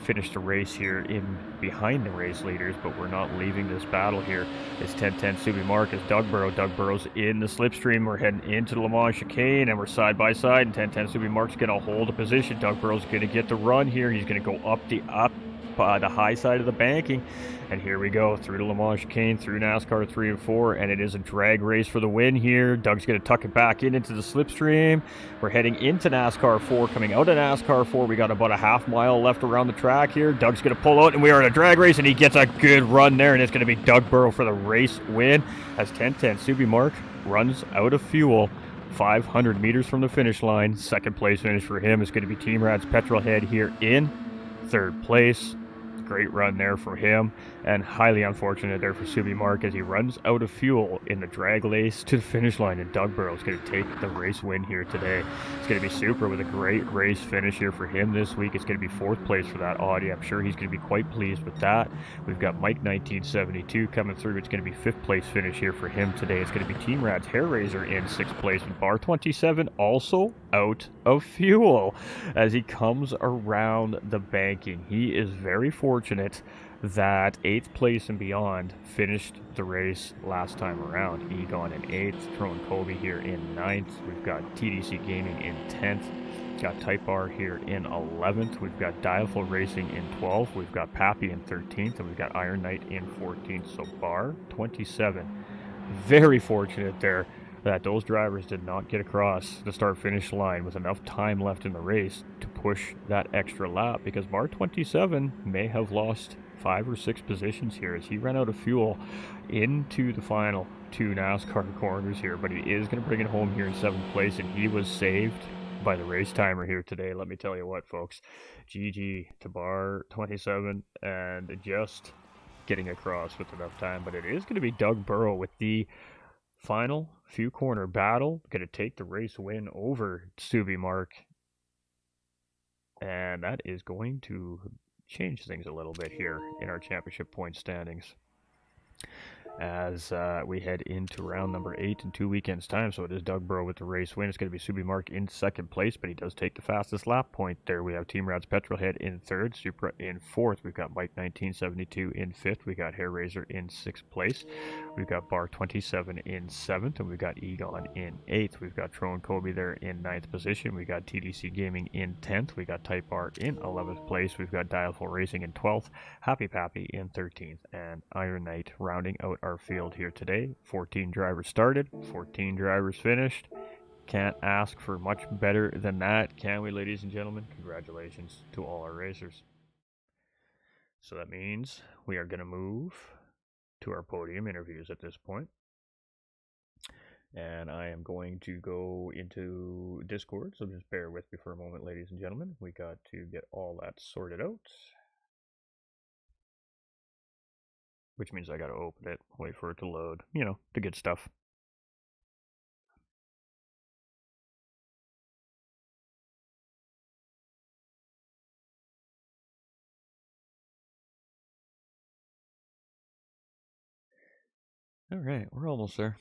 finish the race here in behind the race leaders, but we're not leaving this battle here. It's Ten Tenths Simracing as Doug Burrow. Doug Burrow's in the slipstream. We're heading into the Le Mans chicane, and we're side by side, and Ten Tenths Simracing's going to hold a position. Doug Burrow's going to get the run here. He's going to go up the high side of the banking, and here we go through the Le Mans chicane, through NASCAR 3 and 4, and it is a drag race for the win here. Doug's going to tuck it back into the slipstream. We're heading into NASCAR 4, coming out of NASCAR 4. We got about a half mile left around the track here. Doug's going to pull out, and we are in a drag race, and he gets a good run there, and it's going to be Doug Burrow for the race win as Ten Tenths Simracing runs out of fuel 500 meters from the finish line. Second place finish for him is going to be Team Rad's Petrolhead here in third place. Great run there for him, and highly unfortunate there for Simracing as he runs out of fuel in the drag race to the finish line, and Doug Burrow is going to take the race win here today. It's going to be super with a great race finish here for him this week. It's going to be 4th place for that Audi. I'm sure he's going to be quite pleased with that. We've got Mike 1972 coming through. It's going to be 5th place finish here for him today. It's going to be Team Rad's Hair Raiser in 6th place, with Bar 27 also out of fuel as he comes around the banking. He is very fortunate that 8th place and beyond finished the race last time around. Egon in 8th, Throwing Kobe here in 9th. We've got TDC Gaming in 10th. Got Type R here in 11th. We've got Dialful Racing in 12th. We've got Pappy in 13th. And we've got Iron Knight in 14th. So bar 27. Very fortunate there that those drivers did not get across the start-finish line with enough time left in the race to push that extra lap, because bar 27 may have lost 5 or 6 positions here as he ran out of fuel into the final 2 NASCAR corners here, but he is going to bring it home here in 7th place, and he was saved by the race timer here today. Let me tell you what, folks, GG to bar 27 and just getting across with enough time. But it is going to be Doug Burrow with the final few corner battle, going to take the race win over Subi Mark, and that is going to change things a little bit here in our championship point standings as we head into round number 8 in 2 weekends' time. So it is Doug Burrow with the race win. It's going to be Subi Mark in 2nd place, but he does take the fastest lap point there. We have Team Rad's Petrolhead in 3rd, Supra in 4th. We've got Mike 1972 in 5th. We got Hair Razor in 6th place. We've got Bar 27 in 7th, and we've got Egon in 8th. We've got Throne Kobe there in 9th position. We got TDC Gaming in 10th. We got Type R in 11th place. We've got Dialful Racing in 12th. Happy Pappy in 13th, and Iron Knight rounding out our field here today. 14 drivers started, 14 drivers finished. Can't ask for much better than that, can we, ladies and gentlemen? Congratulations to all our racers. So that means we are going to move to our podium interviews at this point. And I am going to go into Discord, so just bear with me for a moment, ladies and gentlemen. We got to get all that sorted out, which means I got to open it, wait for it to load, you know, the good stuff. All right, we're almost there.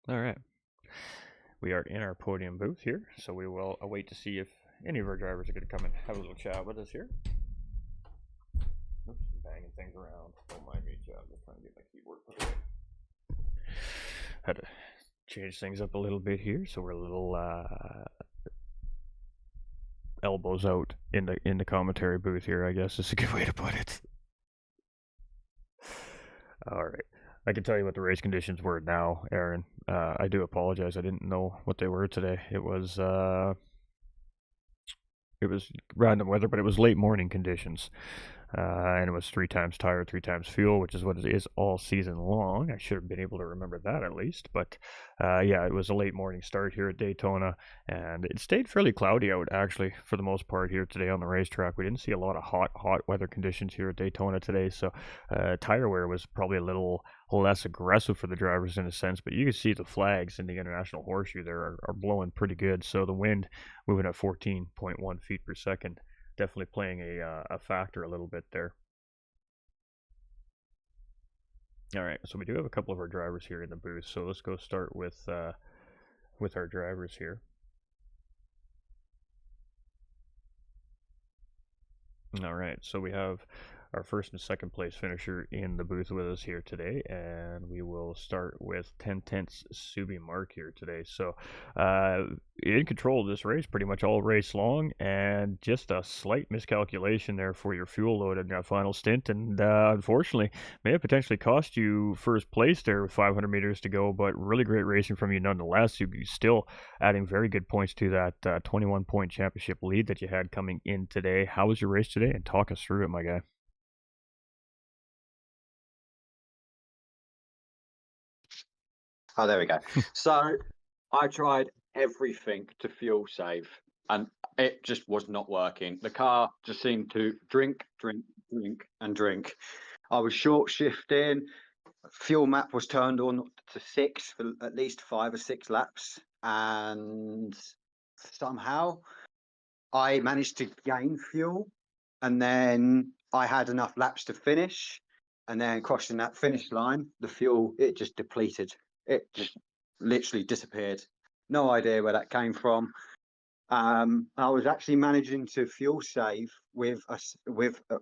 All right. We are in our podium booth here, so we will await to see if any of our drivers are going to come and have a little chat with us here. Oops, I'm banging things around. Don't mind me, Chad. I'm just trying to get my keyboard put away. Had to change things up a little bit here, so we're a little elbows out in the commentary booth here, I guess is a good way to put it. All right. I can tell you what the race conditions were now, Aaron. I do apologize. I didn't know what they were today. It was random weather, but it was late morning conditions. And it was 3 times tire, 3 times fuel, which is what it is all season long. I should have been able to remember that at least. But yeah, it was a late morning start here at Daytona, and it stayed fairly cloudy out actually for the most part here today on the racetrack. We didn't see a lot of hot weather conditions here at Daytona today, so tire wear was probably a little less aggressive for the drivers in a sense. But you can see the flags in the International Horseshoe there are blowing pretty good. So the wind moving at 14.1 feet per second. Definitely playing a factor a little bit there. All right, so we do have a couple of our drivers here in the booth. So let's go start with our drivers here. All right, so we have our 1st and 2nd place finisher in the booth with us here today, and we will start with 10 Tenths Subi Mark here today. So in control of this race pretty much all race long, and just a slight miscalculation there for your fuel load in that final stint, and unfortunately may have potentially cost you 1st place there with 500 meters to go, but really great racing from you nonetheless. You'd be still adding very good points to that 21 point championship lead that you had coming in today. How was your race today, and talk us through it, my guy? Oh, there we go. So I tried everything to fuel save, and it just was not working. The car just seemed to drink. I was short shifting. Fuel map was turned on to 6 for at least 5 or 6 laps, and somehow I managed to gain fuel, and then I had enough laps to finish, and then crossing that finish line, the fuel, it just depleted. It just literally disappeared. No idea where that came from. I was actually managing to fuel save with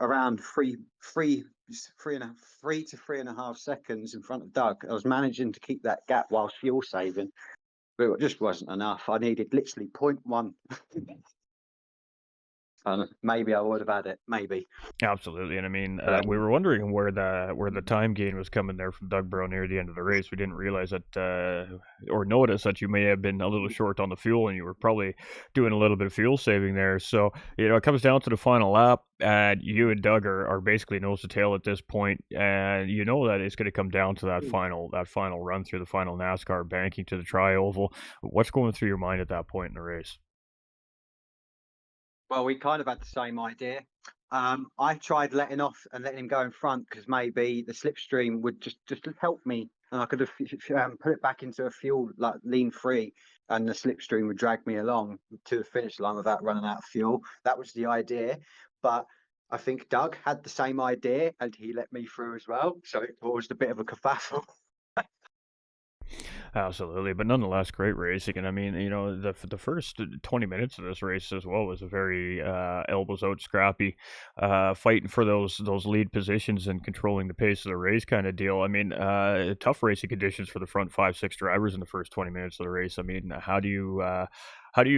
around three to 3.5 seconds in front of Doug. I was managing to keep that gap whilst fuel saving, but it just wasn't enough. I needed literally 0.1. Maybe I would have had it, maybe. Absolutely, and I mean, But, we were wondering where the time gain was coming there from Doug Brown near the end of the race. We didn't realize that, or notice that you may have been a little short on the fuel, and you were probably doing a little bit of fuel saving there. So it comes down to the final lap, and you and Doug are basically nose to tail at this point, and you know that it's going to come down to that final run through the final NASCAR banking to the tri-oval. What's going through your mind at that point in the race? well, we kind of had the same idea. I tried letting off and letting him go in front because maybe the slipstream would just help me, and I could have put it back into a fuel like lean free, and the slipstream would drag me along to the finish line without running out of fuel. That was the idea, but I think Doug had the same idea and he let me through as well, so it caused a bit of a kerfuffle. Absolutely, but nonetheless, great racing. And I mean, the first 20 minutes of this race as well was a very elbows out, scrappy, fighting for those lead positions and controlling the pace of the race kind of deal. I mean, tough racing conditions for the front 5, 6 drivers in the first 20 minutes of the race. I mean, how do you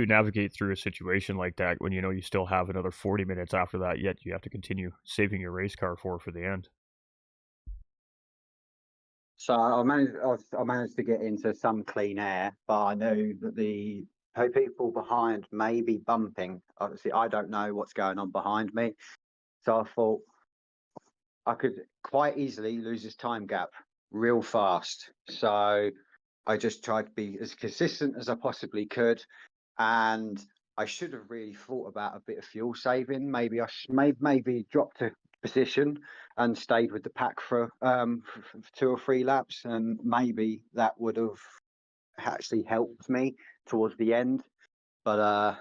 navigate through a situation like that when you know you still have another 40 minutes after that, yet you have to continue saving your race car for the end? So I managed to get into some clean air, but I knew that the people behind may be bumping. Obviously, I don't know what's going on behind me, so I thought I could quite easily lose this time gap real fast. So I just tried to be as consistent as I possibly could, and I should have really thought about a bit of fuel saving. Maybe maybe dropped a position and stayed with the pack for 2 or 3 laps, and maybe that would have actually helped me towards the end. But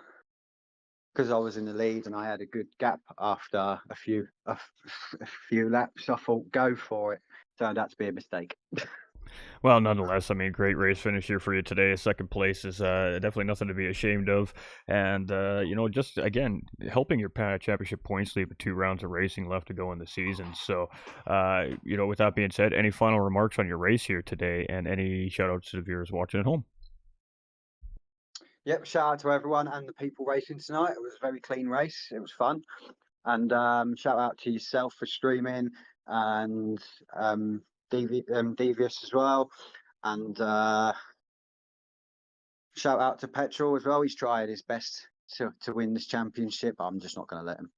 because I was in the lead and I had a good gap after a few laps, I thought go for it. Turned out to be a mistake. Well, nonetheless, I mean, great race finish here for you today. Second place is definitely nothing to be ashamed of, and just again helping your championship points lead with 2 rounds of racing left to go in the season. So, with that being said, any final remarks on your race here today, and any shout outs to the viewers watching at home? Yep, shout out to everyone and the people racing tonight. It was a very clean race. It was fun. And shout out to yourself for streaming, and Devious as well. And shout out to Petrol as well. He's tried his best to win this championship. I'm just not going to let him.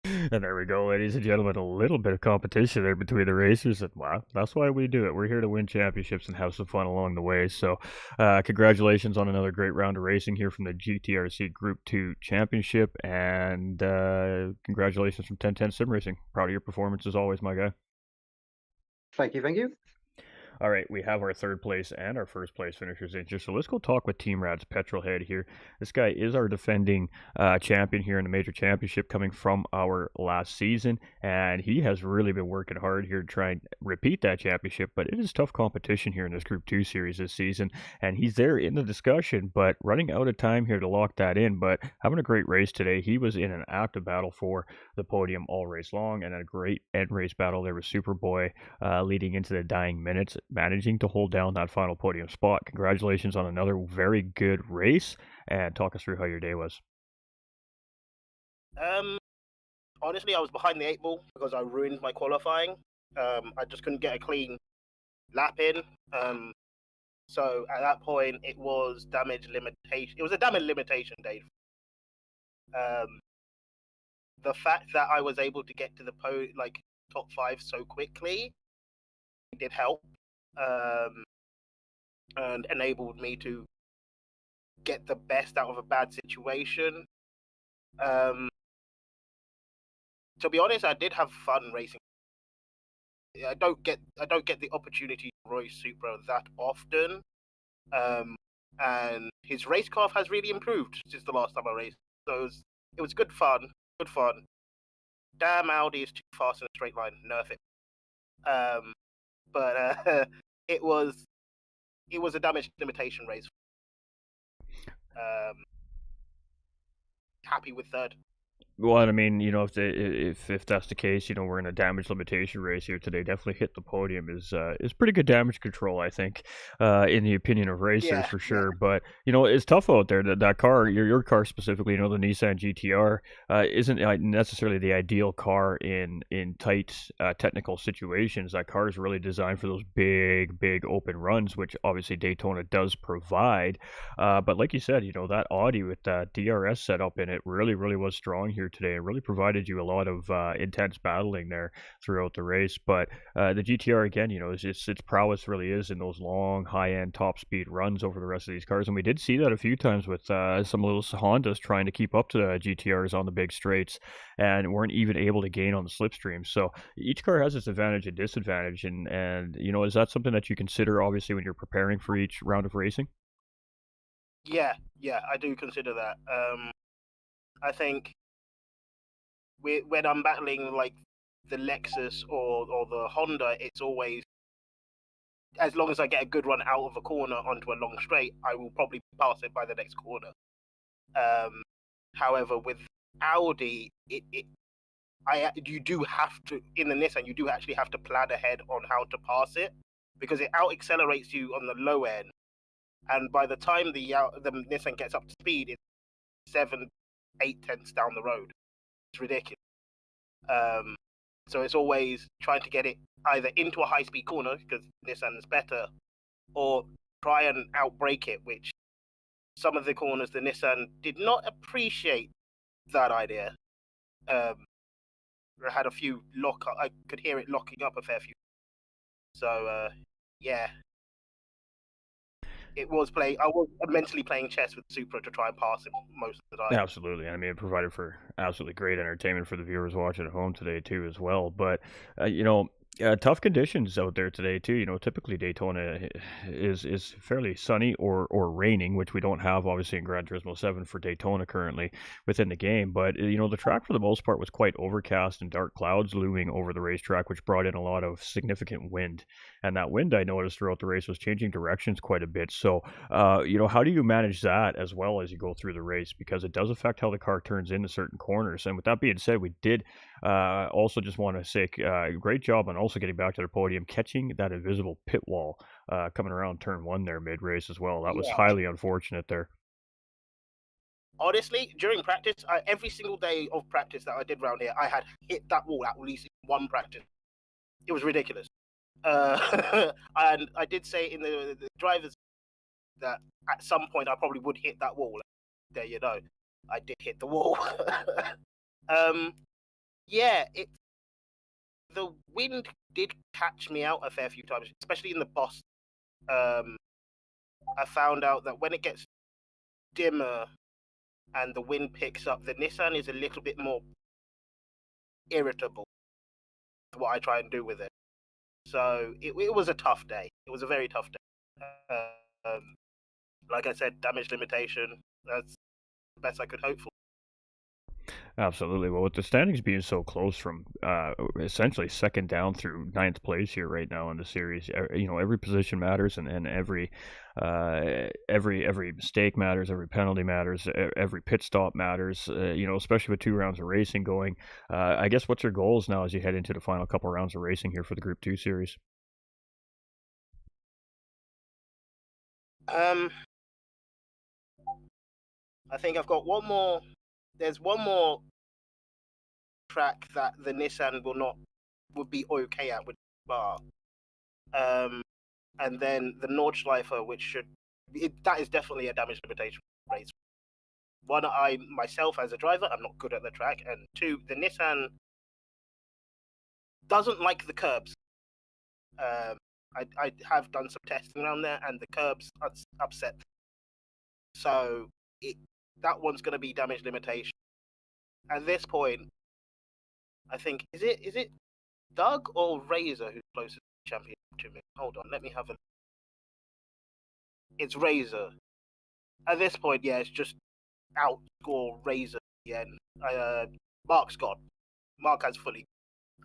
And there we go, ladies and gentlemen. A little bit of competition there between the racers, and wow, that's why we do it. We're here to win championships and have some fun along the way. So, congratulations on another great round of racing here from the GTRC Group 2 Championship, and congratulations from Ten Tenths Simracing. Proud of your performance as always, my guy. Thank you. Thank you. All right, we have our third place and our first place finishers in here. So let's go talk with Team Rad's Petrolhead here. This guy is our defending champion here in the major championship coming from our last season. And he has really been working hard here to try and repeat that championship. But it is tough competition here in this Group 2 series this season. And he's there in the discussion, but running out of time here to lock that in. But having a great race today. He was in an active battle for the podium all race long, and a great end race battle there with Superboy leading into the dying minutes, managing to hold down that final podium spot. Congratulations on another very good race, and talk us through how your day was. Honestly, I was behind the 8 ball because I ruined my qualifying. I just couldn't get a clean lap in. So at that point, it was damage limitation. It was a damage limitation day. The fact that I was able to get to the top 5 so quickly did help, and enabled me to get the best out of a bad situation. To be honest, I did have fun racing. I don't get the opportunity to race Supra that often, and his race car has really improved since the last time I raced. So it was good fun. Good fun. Damn, Audi is too fast in a straight line. Nerf it. But it was a damage limitation race. happy with third. Well, I mean, if that's the case, we're in a damage limitation race here today. Definitely hit the podium is pretty good damage control, I think, in the opinion of racers Yeah, for yeah. sure. But it's tough out there. That car, your car specifically, the Nissan GTR, isn't necessarily the ideal car in tight technical situations. That car is really designed for those big open runs, which obviously Daytona does provide. But like you said, that Audi with that DRS setup in it really was strong here today. It really provided you a lot of intense battling there throughout the race. But the GTR again, its prowess really is in those long, high-end, top-speed runs over the rest of these cars, and we did see that a few times with some little Hondas trying to keep up to the GTRs on the big straights, and weren't even able to gain on the slipstream. So each car has its advantage and disadvantage, and is that something that you consider obviously when you're preparing for each round of racing? Yeah, I do consider that. I think when I'm battling like the Lexus or the Honda, it's always, as long as I get a good run out of a corner onto a long straight, I will probably pass it by the next corner. However, with Audi, you do have to, in the Nissan, you do actually have to plan ahead on how to pass it, because it out accelerates you on the low end, and by the time the Nissan gets up to speed, it's 7-8 tenths down the road. It's ridiculous. So it's always trying to get it either into a high-speed corner, because Nissan is better, or try and outbrake it, which some of the corners the Nissan did not appreciate that idea. I had a few I could hear it locking up a fair few. So yeah, I was mentally playing chess with Supra to try and pass him most of the time. Absolutely. I mean, it provided for absolutely great entertainment for the viewers watching at home today too, as well. But tough conditions out there today too. Typically Daytona is fairly sunny or raining, which we don't have obviously in Gran Turismo 7 for Daytona currently within the game. But the track for the most part was quite overcast and dark clouds looming over the racetrack, which brought in a lot of significant wind. And that wind, I noticed throughout the race, was changing directions quite a bit. So how do you manage that as well as you go through the race? Because it does affect how the car turns into certain corners. And with that being said, we did also just want to say great job on also getting back to the podium, catching that invisible pit wall coming around turn one there mid-race as well. That was highly unfortunate there. Honestly, during practice, every single day of practice that I did around here, I had hit that wall at least in one practice. It was ridiculous. And I did say in the drivers that at some point I probably would hit that wall. There you know, I did hit the wall. Yeah, the wind did catch me out a fair few times, especially in the boss. I found out that when it gets dimmer and the wind picks up, the Nissan is a little bit more irritable to what I try and do with it. So it was a tough day. It was a very tough day. Like I said, damage limitation, that's the best I could hope for. Absolutely. Well, with the standings being so close from essentially second down through ninth place here right now in the series, every position matters, and every mistake matters, every penalty matters, every pit stop matters. Especially with 2 rounds of racing going. I guess what's your goals now as you head into the final couple rounds of racing here for the Group 2 series? I think I've got one more. There's one more track that the Nissan would be okay at with Bar. And then the Nordschleifer, that is definitely a damage limitation race. One, I myself as a driver, I'm not good at the track, and 2, the Nissan doesn't like the curbs. I have done some testing around there, and the curbs upset. So that one's going to be damage limitation. At this point, I think is it Doug or Razor who's closest to the champion to me? Hold on, let me have a. It's Razor. At this point, yeah, it's just outscore Razor again. Mark's gone. Mark has fully.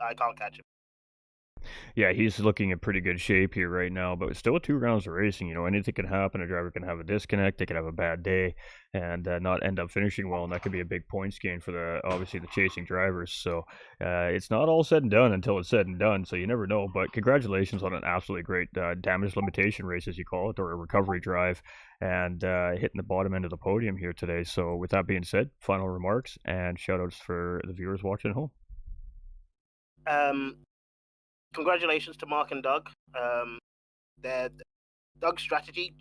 I can't catch him. Yeah, he's looking in pretty good shape here right now, but still 2 rounds of racing. Anything can happen. A driver can have a disconnect, they can have a bad day, and not end up finishing well, and that could be a big points gain for obviously the chasing drivers. So it's not all said and done until it's said and done. So you never know. But congratulations on an absolutely great damage limitation race, as you call it, or a recovery drive, and hitting the bottom end of the podium here today. So with that being said, final remarks and shout outs for the viewers watching at home. Congratulations to Mark and Doug. Doug's strategy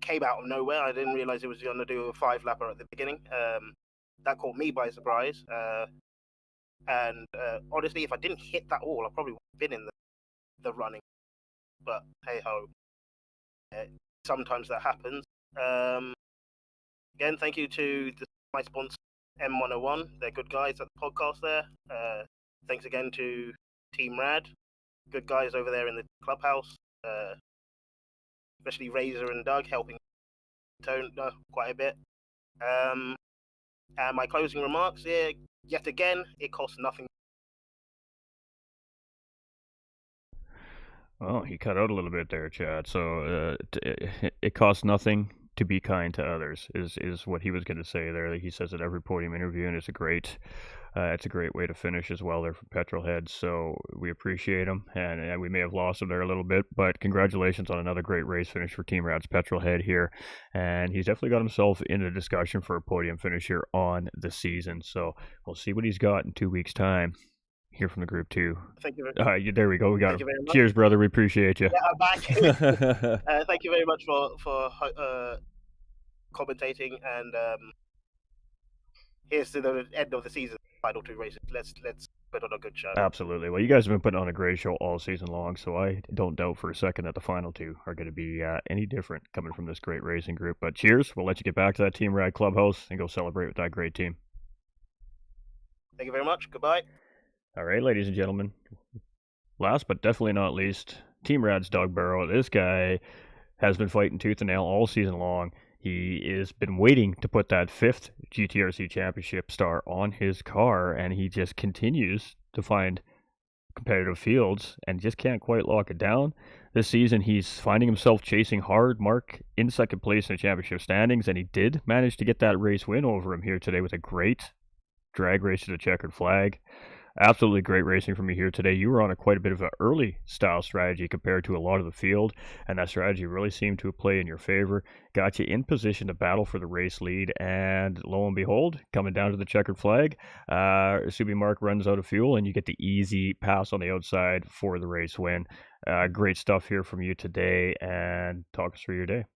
came out of nowhere. I didn't realize it was going to do a 5-lapper at the beginning. That caught me by surprise. And honestly, if I didn't hit that all, I probably would have been in the running. But hey ho, sometimes that happens. Again, thank you to my sponsor M101. They're good guys at the podcast there. Thanks again to Team Rad, good guys over there in the clubhouse, especially Razor and Doug helping Daytona quite a bit. And my closing remarks here, yet again, it costs nothing. Oh, he cut out a little bit there, Chad. So it costs nothing to be kind to others is what he was going to say there. He says at every podium interview, and it's a great way to finish as well there for Petrolhead. So we appreciate him, and we may have lost him there a little bit, but congratulations on another great race finish for Team Rad's Petrolhead here, and he's definitely got himself in a discussion for a podium finish here on the season. So we'll see what he's got in 2 weeks' time. Here from the group 2. Thank you. There we go. We got him. Cheers, brother. We appreciate you. Yeah, I'm back. Thank you very much for commentating, and here's to the end of the season. Final 2 races. Let's put on a good show. Absolutely. Well, you guys have been putting on a great show all season long, so I don't doubt for a second that the final 2 are going to be any different coming from this great racing group. But cheers. We'll let you get back to that Team Rad clubhouse and go celebrate with that great team. Thank you very much. Goodbye. All right, ladies and gentlemen. Last but definitely not least, Team Rad's Doug Barrow. This guy has been fighting tooth and nail all season long. He has been waiting to put that 5th GTRC championship star on his car, and he just continues to find competitive fields and just can't quite lock it down. This season, he's finding himself chasing hard. Mark in second place in the championship standings, and he did manage to get that race win over him here today with a great drag race to the checkered flag. Absolutely great racing from you here today. You were on quite a bit of an early style strategy compared to a lot of the field, and that strategy really seemed to play in your favor. Got you in position to battle for the race lead, and lo and behold, coming down to the checkered flag, Subi Mark runs out of fuel, and you get the easy pass on the outside for the race win. Great stuff here from you today, and talk us through your day.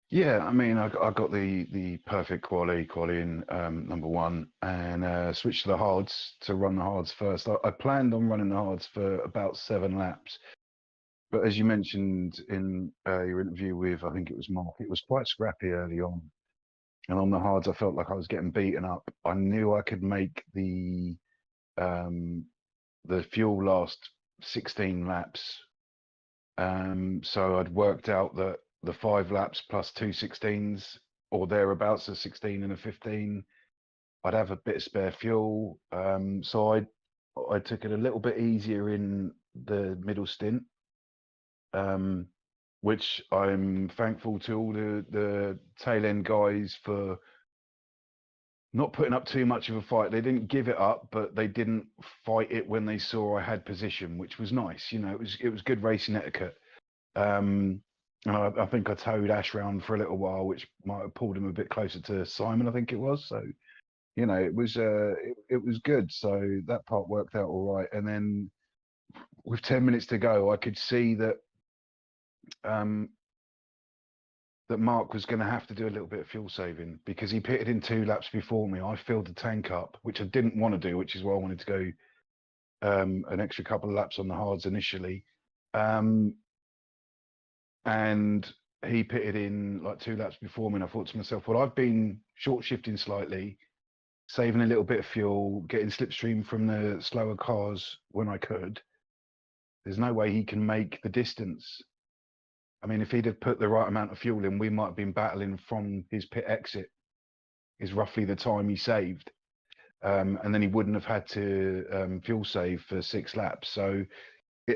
Yeah, I mean, I got the perfect quali in number 1, and switched to the hards to run the hards first. I planned on running the hards for about 7 laps, but as you mentioned in your interview with, I think it was Mark, it was quite scrappy early on, and on the hards I felt like I was getting beaten up. I knew I could make the fuel last 16 laps, so I'd worked out that the 5 laps plus 2 16s or thereabouts, a 16 and a 15, I'd have a bit of spare fuel. So I took it a little bit easier in the middle stint, which I'm thankful to all the tail end guys for not putting up too much of a fight. They didn't give it up, but they didn't fight it when they saw I had position, which was nice. It was good racing etiquette. I think I towed Ash round for a little while, which might have pulled him a bit closer to Simon, I think it was. So, it was good. So that part worked out all right. And then with 10 minutes to go, I could see that that Mark was going to have to do a little bit of fuel saving because he pitted in 2 laps before me. I filled the tank up, which I didn't want to do, which is why I wanted to go an extra couple of laps on the hards initially. And he pitted in like 2 laps before me, and I thought to myself, well, I've been short shifting slightly, saving a little bit of fuel, getting slipstream from the slower cars when I could. There's no way he can make the distance. I mean, if he'd have put the right amount of fuel in, we might have been battling from his pit exit, is roughly the time he saved. and then he wouldn't have had to fuel save for 6 laps. So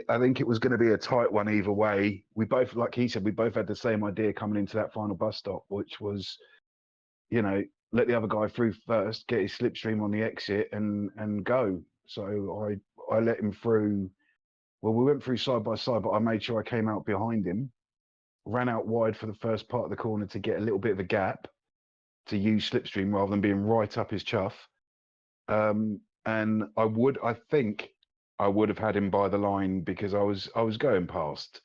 I think it was going to be a tight one either way. We both, like he said, we both had the same idea coming into that final bus stop, which was, let the other guy through first, get his slipstream on the exit, and go. So I let him through. Well, we went through side by side, but I made sure I came out behind him, ran out wide for the first part of the corner to get a little bit of a gap to use slipstream rather than being right up his chuff. And I think I would have had him by the line because I was going past.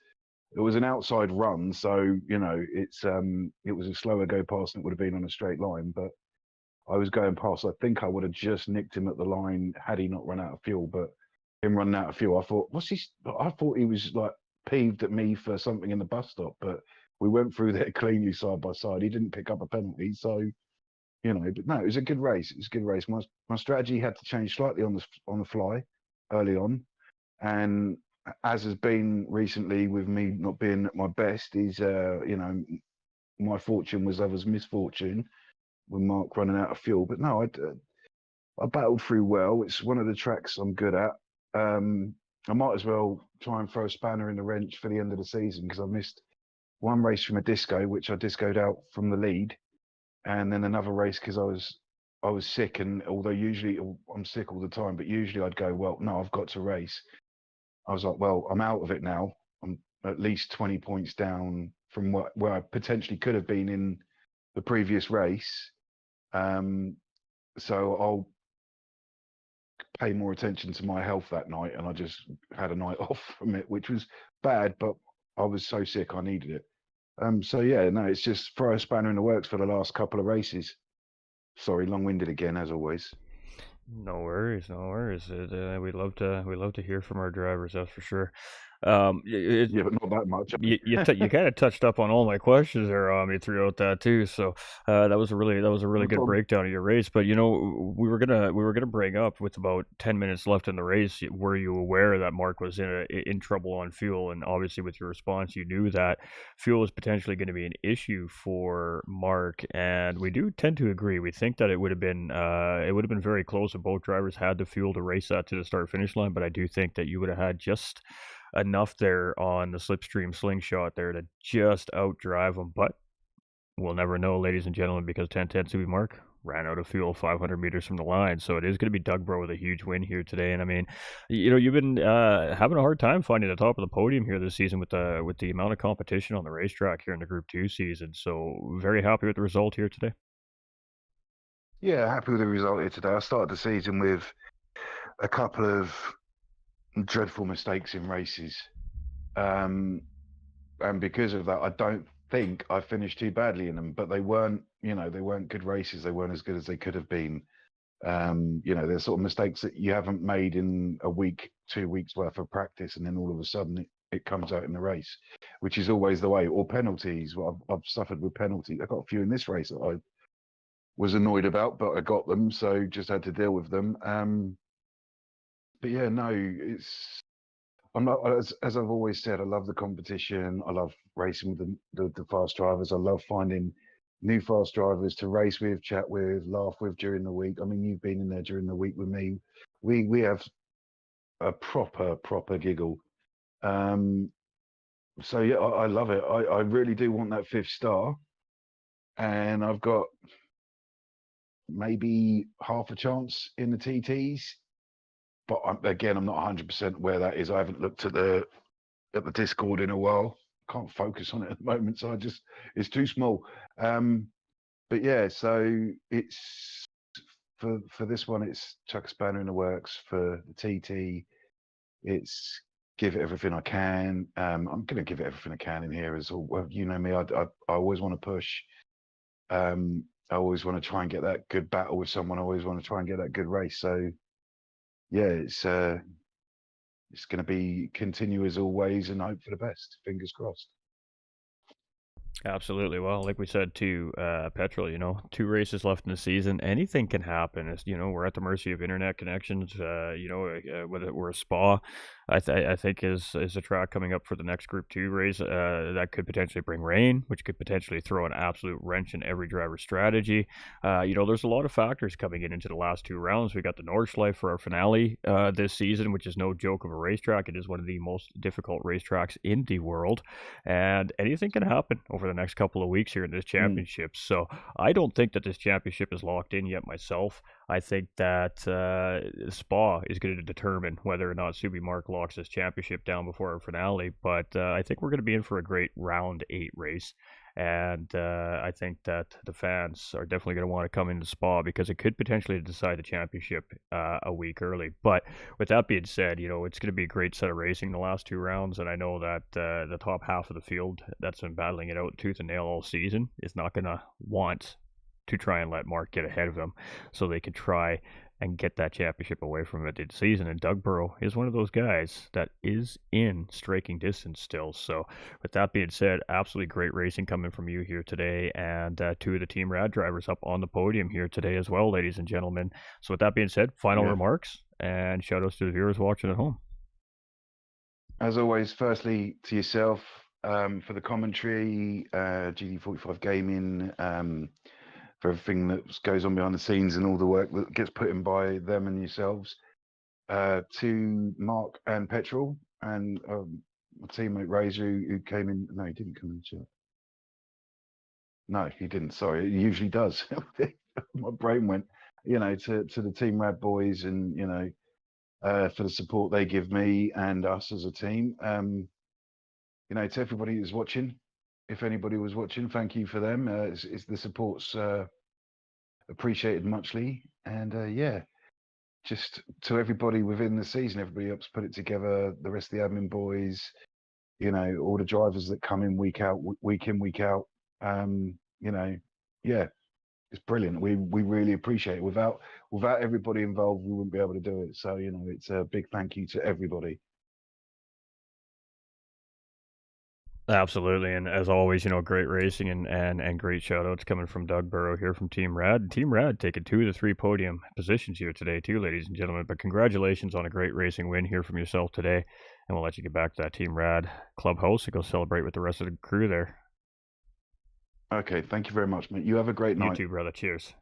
It was an outside run, so it was a slower go past than it would have been on a straight line. But I was going past. I think I would have just nicked him at the line had he not run out of fuel. But him running out of fuel, I thought, I thought he was like peeved at me for something in the bus stop. But we went through there cleanly side by side. He didn't pick up a penalty, so but no, it was a good race. It was a good race. My strategy had to change slightly on the fly early on, and as has been recently with me not being at my best, is my fortune was others' misfortune with Mark running out of fuel. But no, I battled through well. It's one of the tracks I'm good at. I might as well try and throw a spanner in the wrench for the end of the season because I missed one race from a disco, which I discoed out from the lead. And then another race because I was sick, and although usually I'm sick all the time, but usually I'd go, well, no, I've got to race. I was like, well, I'm out of it now. I'm at least 20 points down from where I potentially could have been in the previous race. So I'll pay more attention to my health that night, and I just had a night off from it, which was bad, but I was so sick I needed it. So yeah, no, it's just throw a spanner in the works for the last couple of races. Sorry, long-winded again as always. No worries, no worries. We love to hear from our drivers, that's for sure. Yeah, but not that much. You kind of touched up on all my questions there on me throughout that too. So that was a really good breakdown of your race. But we were gonna bring up with about 10 minutes left in the race. Were you aware that Mark was in trouble on fuel? And obviously, with your response, you knew that fuel was potentially going to be an issue for Mark. And we do tend to agree. We think that it would have been very close if both drivers had the fuel to race that to the start finish line. But I do think that you would have had just enough there on the slipstream slingshot there to just outdrive them, but we'll never know, ladies and gentlemen, because Ten Tenths Mark ran out of fuel 500 meters from the line. So it is going to be Doug Bro with a huge win here today. And I mean, you've been having a hard time finding the top of the podium here this season with the amount of competition on the racetrack here in the Group 2 season. So very happy with the result here today. Yeah, happy with the result here today. I started the season with a couple of dreadful mistakes in races, and because of that, I don't think I finished too badly in them. But they weren't good races. They weren't as good as they could have been. There's sort of mistakes that you haven't made in a week, 2 weeks worth of practice, and then all of a sudden it comes out in the race, which is always the way. Or penalties. Well, I've suffered with penalties. I got a few in this race that I was annoyed about, but I got them, so just had to deal with them. But yeah, no, I'm not, as I've always said, I love the competition. I love racing with the fast drivers. I love finding new fast drivers to race with, chat with, laugh with during the week. I mean, you've been in there during the week with me. We have a proper giggle. So yeah, I love it. I really do want that 5th star, and I've got maybe half a chance in the TTs. But I'm not 100% where that is. I haven't looked at the Discord in a while. Can't focus on it at the moment, so it's too small. But yeah, so it's for this one, it's chuck a spanner in the works. For the TT, it's give it everything I can. I'm going to give it everything I can in here as well. You know me, I always want to push. I always want to try and get that good battle with someone. I always want to try and get that good race. So yeah, it's going to be continue as always and hope for the best. Fingers crossed. Absolutely. Well, like we said to Petrol, 2 races left in the season. Anything can happen. We're at the mercy of internet connections. Whether we're a Spa, I think is a track coming up for the next Group 2 race that could potentially bring rain, which could potentially throw an absolute wrench in every driver's strategy. There's a lot of factors coming into the last 2 rounds. We got the Nordschleife for our finale this season, which is no joke of a racetrack. It is one of the most difficult racetracks in the world, and anything can happen over the next couple of weeks here in this championship. So I don't think that this championship is locked in yet myself. I think that Spa is going to determine whether or not Subi Mark locks this championship down before our finale. But I think we're going to be in for a great round 8 race. And I think that the fans are definitely going to want to come into Spa because it could potentially decide the championship a week early. But with that being said, it's going to be a great set of racing the last 2 rounds. And I know that the top half of the field that's been battling it out tooth and nail all season is not going to want to try and let Mark get ahead of them so they can try and get that championship away from him at the season. And Doug Burrow is one of those guys that is in striking distance still. So with that being said, absolutely great racing coming from you here today, and 2 of the Team Rad drivers up on the podium here today as well, ladies and gentlemen. So with that being said, final remarks and shout outs to the viewers watching at home. As always, firstly to yourself for the commentary, GT45 Gaming, for everything that goes on behind the scenes and all the work that gets put in by them and yourselves. To Mark and Petrol and my teammate Razor who came in. No, he didn't come in the chat. No, he didn't. Sorry, he usually does. My brain went. To the Team Rad boys and for the support they give me and us as a team. To everybody who's watching. If anybody was watching, thank you for them. It's the support's appreciated muchly, and just to everybody within the season, everybody helps put it together. The rest of the admin boys, all the drivers that come in week out, week in, week out. It's brilliant. We really appreciate it. Without everybody involved, we wouldn't be able to do it. So it's a big thank you to everybody. Absolutely, and as always, great racing and great shout-outs coming from Doug Burrow here from Team Rad. Team Rad taking 2 of the 3 podium positions here today too, ladies and gentlemen. But congratulations on a great racing win here from yourself today, and we'll let you get back to that Team Rad clubhouse and go celebrate with the rest of the crew there. Okay, thank you very much, mate. You have a great night. You too, brother. Cheers.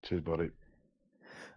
Cheers, buddy.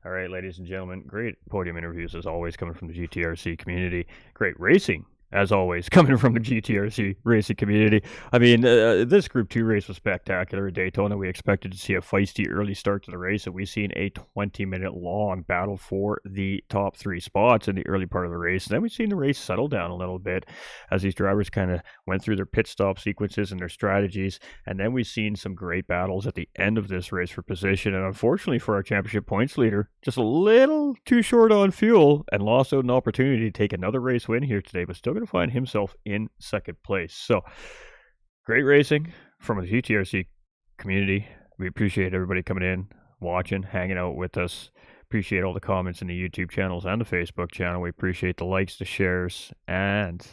All right, ladies and gentlemen, great podium interviews as always coming from the GTRC community. Great racing as always, coming from the GTRC racing community. I mean, this Group 2 race was spectacular at Daytona. We expected to see a feisty early start to the race, and we've seen a 20-minute long battle for the top 3 spots in the early part of the race. And then we've seen the race settle down a little bit as these drivers kind of went through their pit stop sequences and their strategies. And then we've seen some great battles at the end of this race for position. And unfortunately for our championship points leader, just a little too short on fuel and lost out an opportunity to take another race win here today, but still going to find himself in second place. So great racing from the GTRC community. We appreciate everybody coming in, watching, hanging out with us. Appreciate all the comments in the YouTube channels and the Facebook channel. We appreciate the likes, the shares, and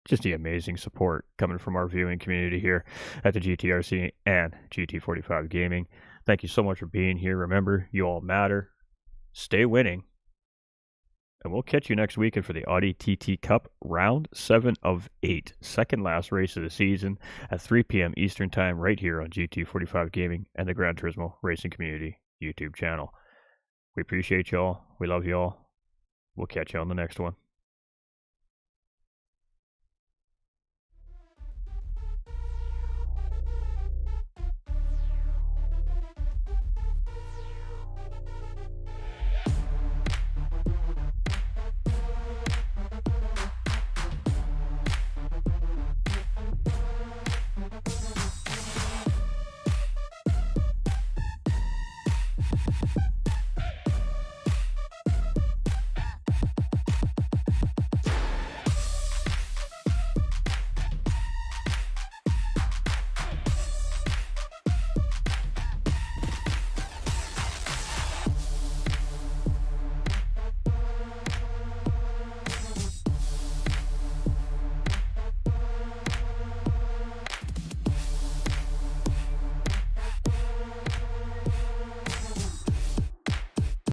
just the amazing support coming from our viewing community here at the GTRC and GT45 Gaming. Thank you so much for being here. Remember, you all matter. Stay winning. And we'll catch you next weekend for the Audi TT Cup Round 7 of 8. Second last race of the season at 3 p.m. Eastern Time right here on GT45 Gaming and the Gran Turismo Racing Community YouTube channel. We appreciate y'all. We love y'all. We'll catch you on the next one.